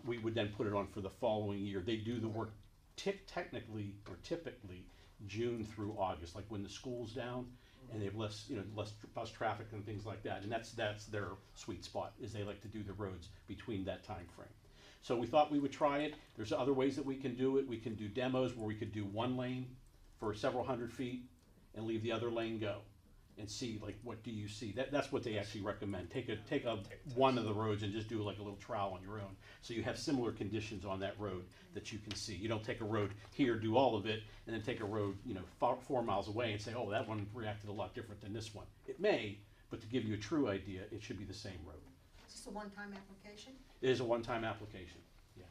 We would then put it on for the following year. They do the work technically or typically June through August, like when the school's down and they have less bus traffic and things like that. And that's their sweet spot, is they like to do the roads between that time frame. So we thought we would try it. There's other ways that we can do it. We can do demos where we could do one lane for several hundred feet and leave the other lane go and see, like, what do you see? That's what they actually recommend. Take one of the roads and just do like a little trowel on your own. So you have similar conditions on that road that you can see. You don't take a road here, do all of it, and then take a road, 4 miles away and say, oh, that one reacted a lot different than this one. It may, but to give you a true idea, it should be the same road. Is this a one-time application? It is a one-time application, yeah.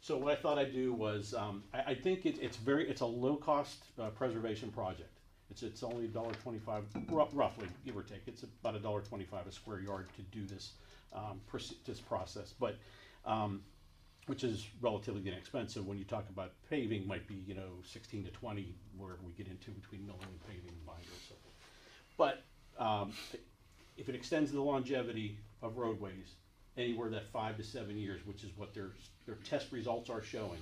So what I thought I'd do was, I think it's a low-cost preservation project. It's only $1.25, roughly, give or take. It's about $1.25 a square yard to do this this process, but, which is relatively inexpensive. When you talk about paving, might be, 16 to 20, where we get into between milling and paving and binder and so forth. But if it extends the longevity of roadways anywhere that 5 to 7 years, which is what their test results are showing,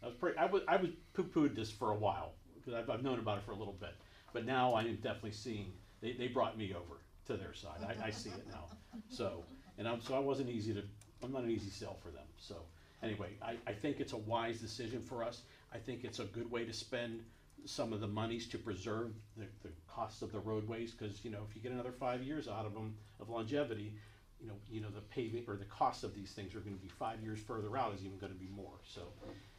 I was poo-pooed this for a while, because I've known about it for a little bit, but now I am definitely seeing, they brought me over to their side. I see it now. So, I'm not an easy sell for them. So anyway, I think it's a wise decision for us. I think it's a good way to spend some of the monies to preserve the costs of the roadways, because, if you get another 5 years out of them of longevity, the paving or the cost of these things are gonna be 5 years further out is even gonna be more. So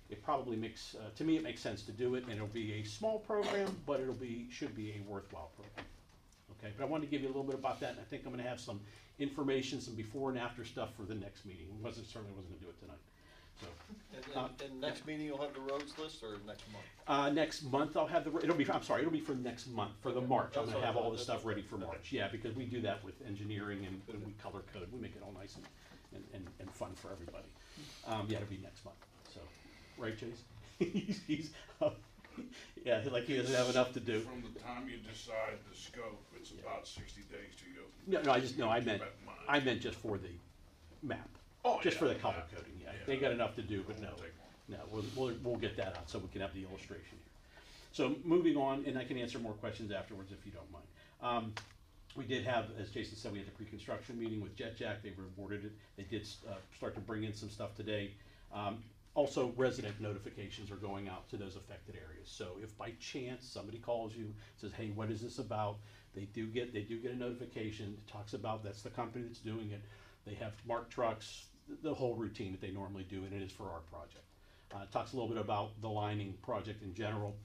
it probably makes, to me, it makes sense to do it, and it'll be a small program, but should be a worthwhile program. Okay, but I wanted to give you a little bit about that, and I think I'm gonna have some information, some before and after stuff for the next meeting. Certainly wasn't gonna do it tonight. So, And next meeting, you'll have the roads list, or next month? next month I'll have it'll be for next month, for the March. I'm gonna have all the stuff ready for March. Yeah, because we do that with engineering and we color code. We make it all nice and fun for everybody. Yeah, it'll be next month. So, right, Chase? he's yeah, like he doesn't have enough to do. From the time you decide the scope, it's about 60 days to go. I meant just for the map. Oh, just yeah, for the color map. coding, yeah. They got enough to do, but no, we'll get that out so we can have the illustration here. So moving on, and I can answer more questions afterwards if you don't mind. We did have, as Jason said, we had a pre-construction meeting with JetJack. They awarded it. They did start to bring in some stuff today. Also, resident notifications are going out to those affected areas. So if by chance somebody calls you, says, hey, what is this about? They do get a notification. It talks about that's the company that's doing it. They have marked trucks, the whole routine that they normally do, and it is for our project. It talks a little bit about the lining project in general.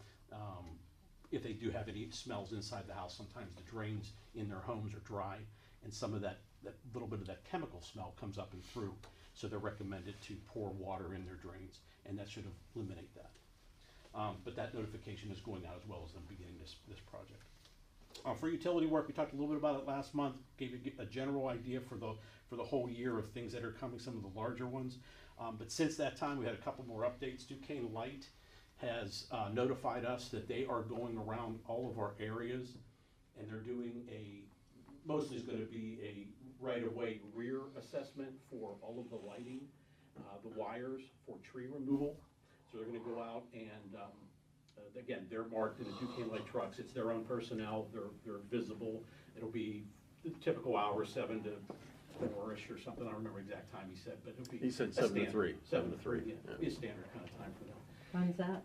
If they do have any smells inside the house, sometimes the drains in their homes are dry, and some of that little bit of that chemical smell comes up and through. So they're recommended to pour water in their drains, and that should eliminate that. But that notification is going out as well as them beginning this project. For utility work, we talked a little bit about it last month, gave you a general idea for the whole year of things that are coming, some of the larger ones. But since that time, we had a couple more updates. Duquesne Light has notified us that they are going around all of our areas, and they're doing mostly is gonna be a right-of-way rear assessment for all of the lighting, the wires for tree removal. So they're gonna go out and, again, they're marked in the Duquesne Light trucks. It's their own personnel. They're visible. It'll be the typical hours, 7 to 4-ish or something. I don't remember the exact time he said, but it'll be. He said 7 to 3. 7 to 3, yeah. It'll be a standard kind of time for them. When's that?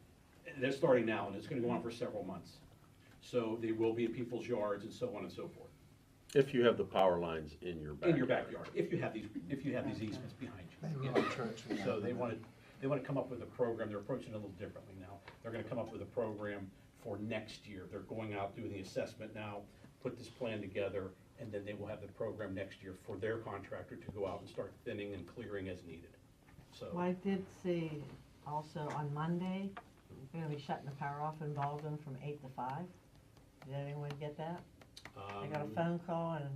They're starting now, and it's gonna go on for several months. So they will be in people's yards and so on and so forth. If you have the power lines in your backyard. In your backyard, if you have these easements behind you. Yeah. So they want to come up with a program. They're approaching it a little differently now. They're going to come up with a program for next year. They're going out, doing the assessment now, put this plan together, and then they will have the program next year for their contractor to go out and start thinning and clearing as needed. So. Well, I did see also on Monday, they're gonna be shutting the power off in Baldwin from 8 to 5. Did anyone get that? I got a phone call and.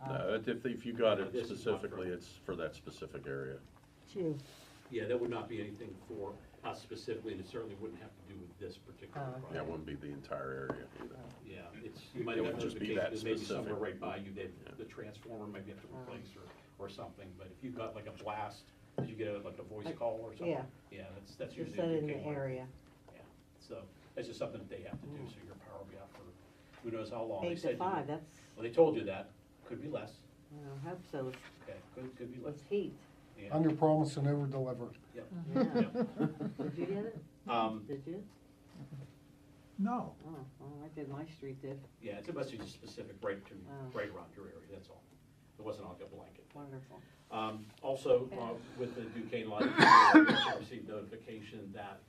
No, if you got it This is specifically, it's for that specific area. Two. Yeah, that would not be anything for us specifically, and it certainly wouldn't have to do with this particular project. Yeah, it wouldn't be the entire area either. Yeah, you might It have would just be that maybe specific. somewhere right by you, the transformer maybe have to replace or something, but if you got like a blast, did you get like a voice call or something? Yeah. Yeah, that's Just usually. said in the Duquesne Light. area. Yeah, so that's just something that they have to do, so your power will be out for who knows how long. 8 to 5, that's, Well, they told you that, could be less, I hope so, okay, could be less. it's heat. Yeah. Under promise and over deliver. Yep. Yeah. Yep. Did you get it? Did you? No. Oh, well, I did, my street did. Yeah, it's a message specific right around your area, that's all. It wasn't like a blanket. Wonderful. Also, with the Duquesne Light, we received notification that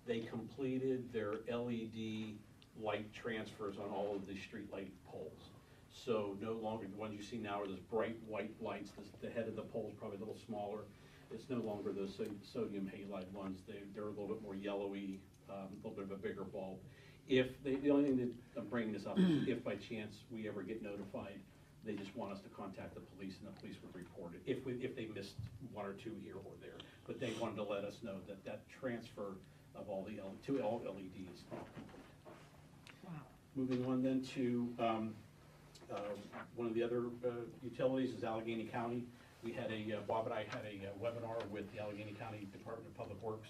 they completed their LED light transfers on all of the street light poles. So no longer, the ones you see now are those bright white lights, the head of the pole is probably a little smaller. It's no longer those sodium halide ones. They're a little bit more yellowy, a little bit of a bigger bulb. The only thing that I'm bringing this up is if by chance we ever get notified They just want us to contact the police, and the police would report it if they missed one or two here or there. But they wanted to let us know that that transfer of all to all LEDs. Wow. Moving on then to one of the other utilities is Allegheny County. We had Bob and I had a webinar with the Allegheny County Department of Public Works.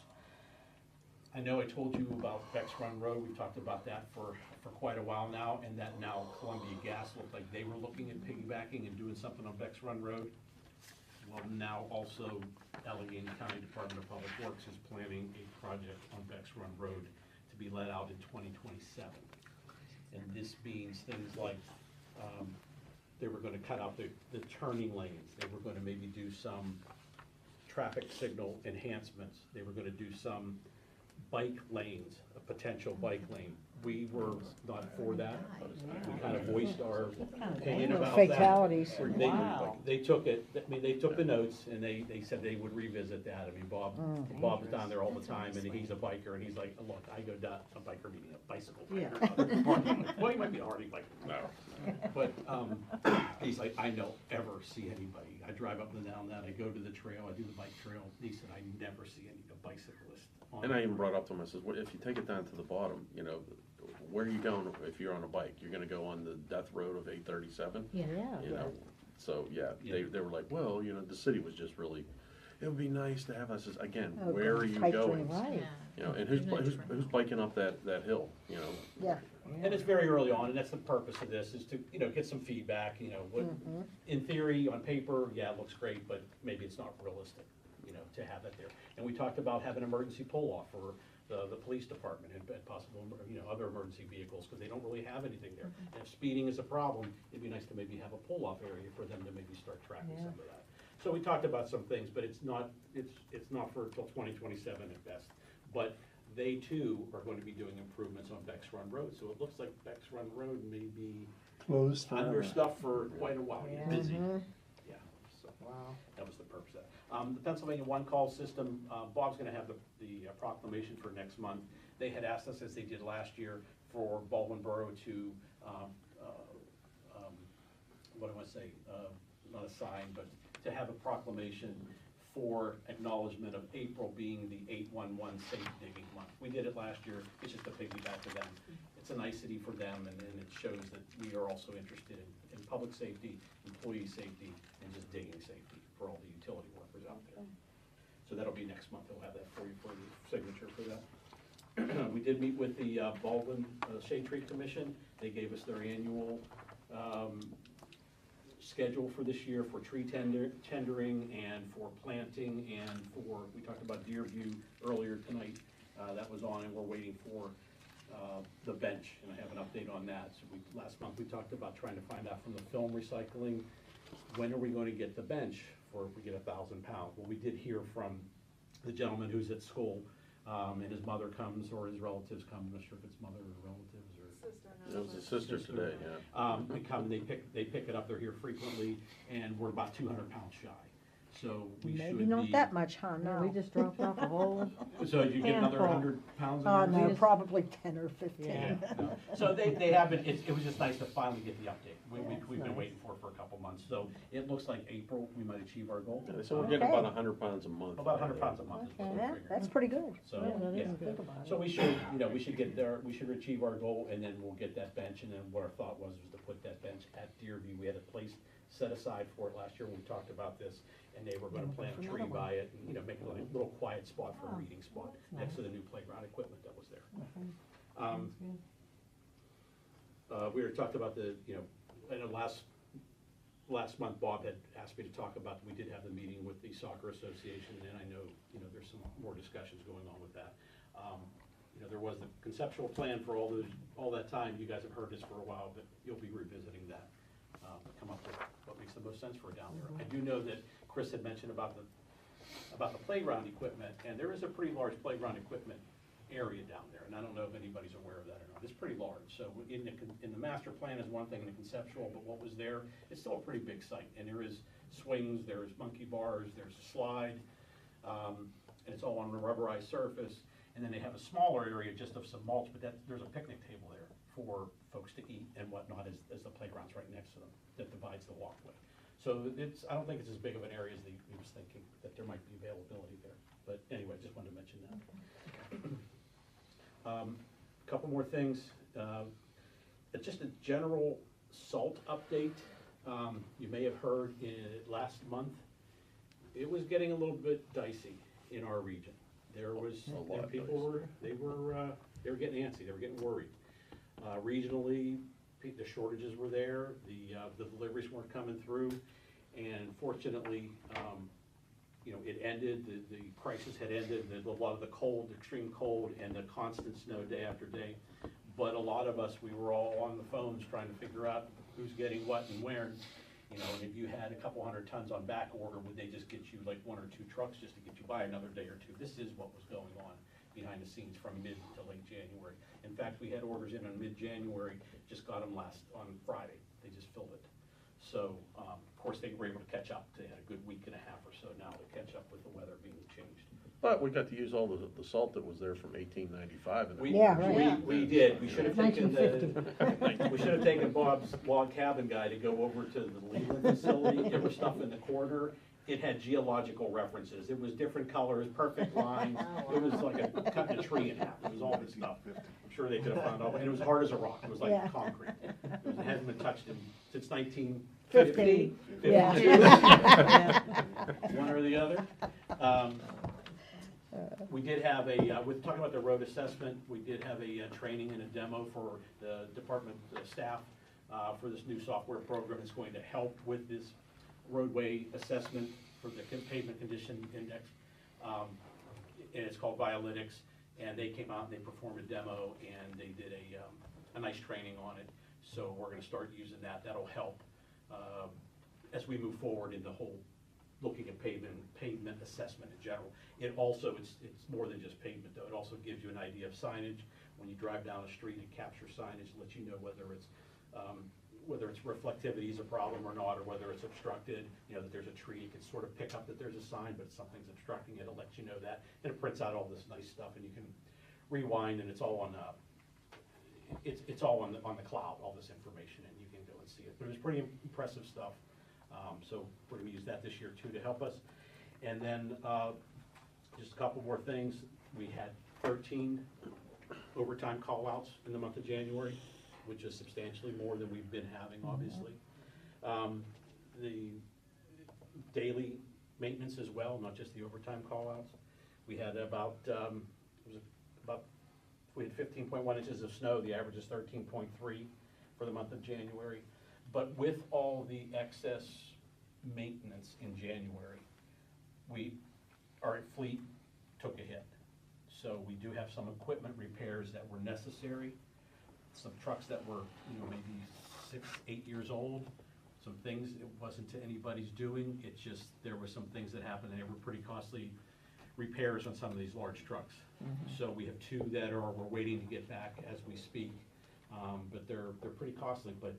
I know I told you about Beck's Run Road. We've talked about that for quite a while now, and that now Columbia Gas looked like they were looking at piggybacking and doing something on Beck's Run Road. Well, now also Allegheny County Department of Public Works is planning a project on Beck's Run Road to be let out in 2027. And this means things like they were going to cut out the turning lanes. They were going to maybe do some traffic signal enhancements. They were going to do some bike lanes, a potential bike lane. We were not for that. We kind of voiced our opinion about that. Fatalities. Wow. They took it, I mean, they took the notes and they said they would revisit that. I mean, Bob's down there all the time and he's a biker and he's like, look, I go down, a biker meaning a bicycle biker. Well, he might be a Harley biker. No. But he's like, I don't ever see anybody. I drive up and down that, I go to the trail, I do the bike trail. He said, I never see any bicyclists. And I even brought up to him, I said, well, if you take it down to the bottom, you know, where are you going if you're on a bike? You're gonna go on the death road of 837? Yeah. You know, so, yeah, they were like, well, you know, the city was just really, it would be nice to have us, again, where are you going? Right. You know, and who's biking up that hill, you know? Yeah. And it's very early on, and that's the purpose of this, is to, you know, get some feedback, you know, what, in theory, on paper, yeah, it looks great, but maybe it's not realistic, you know, to have it there. And we talked about having emergency pull-off for the police department and possible, you know, other emergency vehicles, because they don't really have anything there. And if speeding is a problem, it'd be nice to maybe have a pull-off area for them to maybe start tracking some of that. So we talked about some things, but it's not for till 2027 at best. But they too are going to be doing improvements on Beck's Run Road. So it looks like Beck's Run Road may be Closed under forever. stuff for quite a while. It's busy. Yeah. So Wow. that was the purpose of that. The Pennsylvania One Call System, Bob's gonna have the proclamation for next month. They had asked us, as they did last year, for Baldwin Borough to, what do I want to say, not a sign, but to have a proclamation for acknowledgement of April being the 811 safe digging month. We did it last year, it's just a piggyback to them. It's a nicety for them, and it shows that we are also interested in public safety, employee safety, and just digging safety for all the utility workers out there. So that'll be next month, they'll have that for you for your signature for that. We did meet with the Baldwin Shade Tree Commission. They gave us their annual schedule for this year for tree tendering and for planting and for, we talked about Deerview earlier tonight. That was on, and we're waiting for the bench, and I have an update on that. So last month we talked about trying to find out from the film recycling, when are we going to get the bench for if we get 1,000 pounds? Well, we did hear from the gentleman who's at school, and his mother comes, or his relatives come, I'm not sure if it's mother or relatives or. It was a sister today, yeah. They come, they pick it up, they're here frequently, and we're about 200 pounds shy. So we should be. Maybe not that much, huh? No. We just dropped off a whole. So you get another handful. 100 pounds? Oh, in no, there? probably 10 or 15. Yeah, no. So they have been, it was just nice to finally get the update. We've been waiting for it for a couple months. So it looks like April, we might achieve our goal. Yeah, so we're getting about 100 pounds a month. About 100 pounds a month is what we're Yeah, figuring. that's pretty good. So, Yeah, yeah. think about So it. we should, you know, we should get there, we should achieve our goal, and then we'll get that bench, and then what our thought was to put that bench at Deerview. We had a place set aside for it last year when we talked about this, and they were gonna plant a tree by it, and, you know, make it a little quiet spot for a reading spot next to the new playground equipment that was there. We were talked about the, you know, I know last month Bob had asked me to talk about, we did have the meeting with the soccer association, and I know, you know, there's some more discussions going on with that. You know, there was the conceptual plan for all that time. You guys have heard this for a while, but you'll be revisiting that, to come up with what makes the most sense for down there. I do know that Chris had mentioned about the playground equipment, and there is a pretty large playground equipment area down there, and I don't know if anybody's aware of that or not. It's pretty large. So in the master plan is one thing, in the conceptual, but what was there, it's still a pretty big site, and there is swings, there's monkey bars, there's a slide, and it's all on a rubberized surface. And then they have a smaller area just of some mulch, but there's a picnic table there for folks to eat and whatnot, as the playground's right next to them, that divides the walkway. So I don't think it's as big of an area as he was thinking, that there might be availability there. But anyway, just wanted to mention that. Couple more things. Just a general salt update. You may have heard last month, it was getting a little bit dicey in our region. There was, people were getting antsy, they were getting worried. Regionally, the shortages were there, the deliveries weren't coming through, and fortunately, it ended, the crisis had ended, a lot of the cold, extreme cold, and the constant snow day after day. But a lot of us, we were all on the phones trying to figure out who's getting what and where. And if you had a couple hundred tons on back order, would they just get you like 1 or 2 trucks just to get you by another day or two? This is what was going on behind the scenes from mid to late January. In fact, we had orders in on mid-January, just got them on Friday. They just filled it. So, of course, they were able to catch up. They had a good week and a half or so now to catch up with the weather being changed. But we got to use all the salt that was there from 1895. We did. We should have taken we should have taken Bob's log cabin guy to go over to the Leland facility. There was stuff in the corner. It had geological references. It was different colors, perfect lines. It was like cutting a tree in half. It was all this stuff. I'm sure they could have found all, and it was hard as a rock. It was like concrete. It hasn't been touched since 1950. 52. One or the other. We did have with talking about the road assessment, we did have a training and a demo for the department staff for this new software program. It's going to help with this roadway assessment for the pavement condition index, and it's called Biolytics. And they came out and they performed a demo, and they did a nice training on it. So we're going to start using that. That'll help as we move forward in the whole looking at pavement assessment in general. It also, it's more than just pavement though. It also gives you an idea of signage. When you drive down the street, it captures signage, lets you know whether it's reflectivity is a problem or not, or whether it's obstructed, that there's a tree. You can sort of pick up that there's a sign, but something's obstructing it. It'll let you know that. And it prints out all this nice stuff, and you can rewind, and it's all on it's all on the cloud, all this information, and you can go and see it. But it was pretty impressive stuff. So we're going to use that this year too to help us. And then just a couple more things. We had 13 overtime call-outs in the month of January, which is substantially more than we've been having, obviously. The daily maintenance as well, not just the overtime call-outs. We had we had 15.1 inches of snow. The average is 13.3 for the month of January. But with all the excess maintenance in January, our fleet took a hit. So we do have some equipment repairs that were necessary, some trucks that were maybe 6, 8 years old, some things it wasn't to anybody's doing. It's just there were some things that happened, and they were pretty costly repairs on some of these large trucks. So we have 2 that we're waiting to get back as we speak, but they're pretty costly. But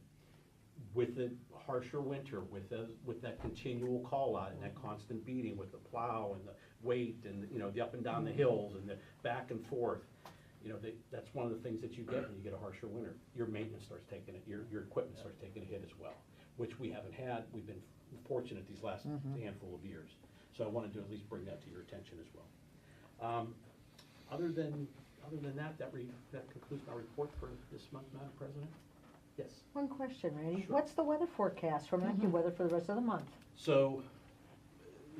with the harsher winter, with that continual call out and that constant beating with the plow and the weight and the up and down the hills and the back and forth, that's one of the things that you get when you get a harsher winter. Your maintenance starts taking it, your equipment starts taking a hit as well, which we haven't had. We've been fortunate these last handful of years. So I wanted to at least bring that to your attention as well. Other than that concludes my report for this month, Madam President. Yes. One question, Randy. Sure. What's the weather forecast from AccuWeather for the rest of the month? So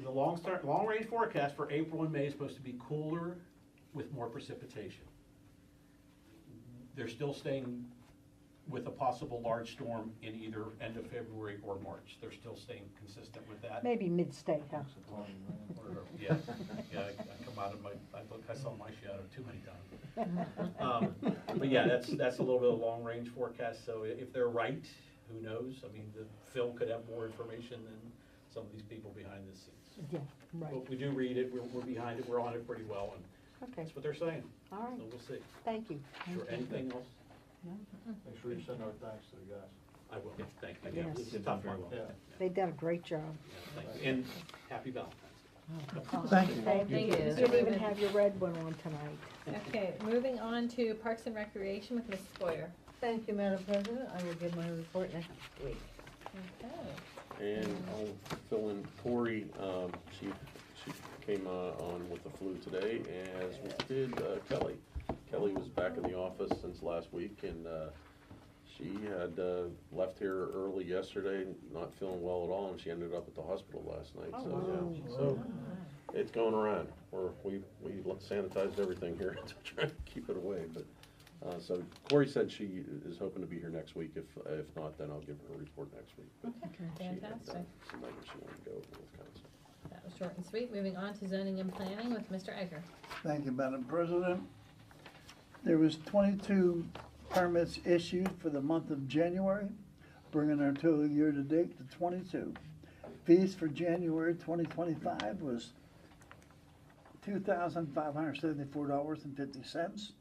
the long-range forecast for April and May is supposed to be cooler with more precipitation. They're still staying with a possible large storm in either end of February or March. They're still staying consistent with that. Maybe mid-state, huh? Yeah, I come out of I saw my shadow too many times. But yeah, that's a little bit of long-range forecast. So if they're right, who knows? I mean, Phil could have more information than some of these people behind the scenes. Yeah, right. But we do read it. We're behind it. We're on it pretty well, and that's what they're saying. All right. So we'll see. Thank you. Sure. Anything else? No. Make sure you send our thanks to the guys. I will. Yeah, thank you. Yes. It's a tough one. Yeah. They've done a great job. Yeah, thank you. And happy Valentine's Day. Thank you. Thank you. Thank you. You didn't even have your red one on tonight. Okay, moving on to Parks and Recreation with Mrs. Boyer. Thank you, Madam President. I will give my report next week. Okay. And I'll fill in Corey, she came on with the flu today, as did Kelly. Kelly was back in the office since last week, and she had left here early yesterday, not feeling well at all, and she ended up at the hospital last night. Oh, So, wow. yeah, so it's going around. We sanitized everything here to try to keep it away, but. So Corey said she is hoping to be here next week. If not, then I'll give her a report next week. But Okay, she had, fantastic. some items she wanted to go over with council. That was short and sweet. Moving on to zoning and planning with Mr. Egger. Thank you, Madam President. There was 22 permits issued for the month of January, bringing our total year-to-date to 22. Fees for January 2025 was $2,574.50.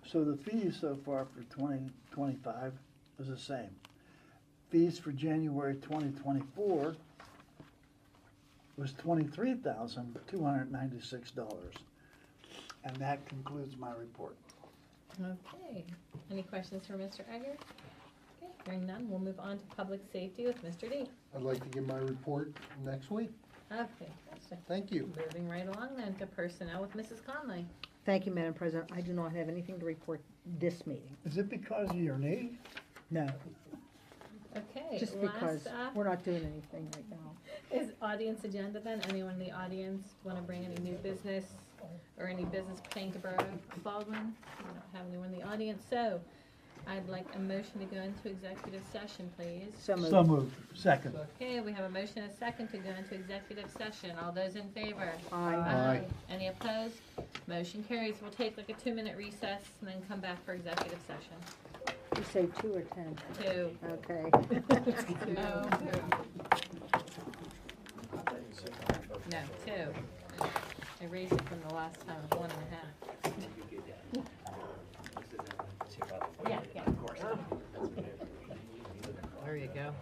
So the fees so far for 2025 is the same. Fees for January 2024 was $23,296. And that concludes my report. Okay. Any questions for Mr. Egger? Okay, hearing none, we'll move on to public safety with Mr. D. I'd like to give my report next week. Okay, fantastic. Thank you. Moving right along then to personnel with Mrs. Conley. Thank you, Madam President. I do not have anything to report this meeting. Is it because of your knee? No, Okay, just because last up we're not doing anything right now. is audience agenda then. Anyone in the audience want to bring any new business or any business pertaining to Borough of Baldwin? We don't have anyone in the audience, so I'd like a motion to go into executive session, please. So moved. So moved. Second. Okay, we have a motion and a second to go into executive session. All those in favor? Aye. Aye. Any opposed? Motion carries. We'll take like a 2-minute recess and then come back for executive session. You say 2 or 10? 2. Okay. No, 2. I raised it from the last time, 1.5. Yeah, yeah. There you go.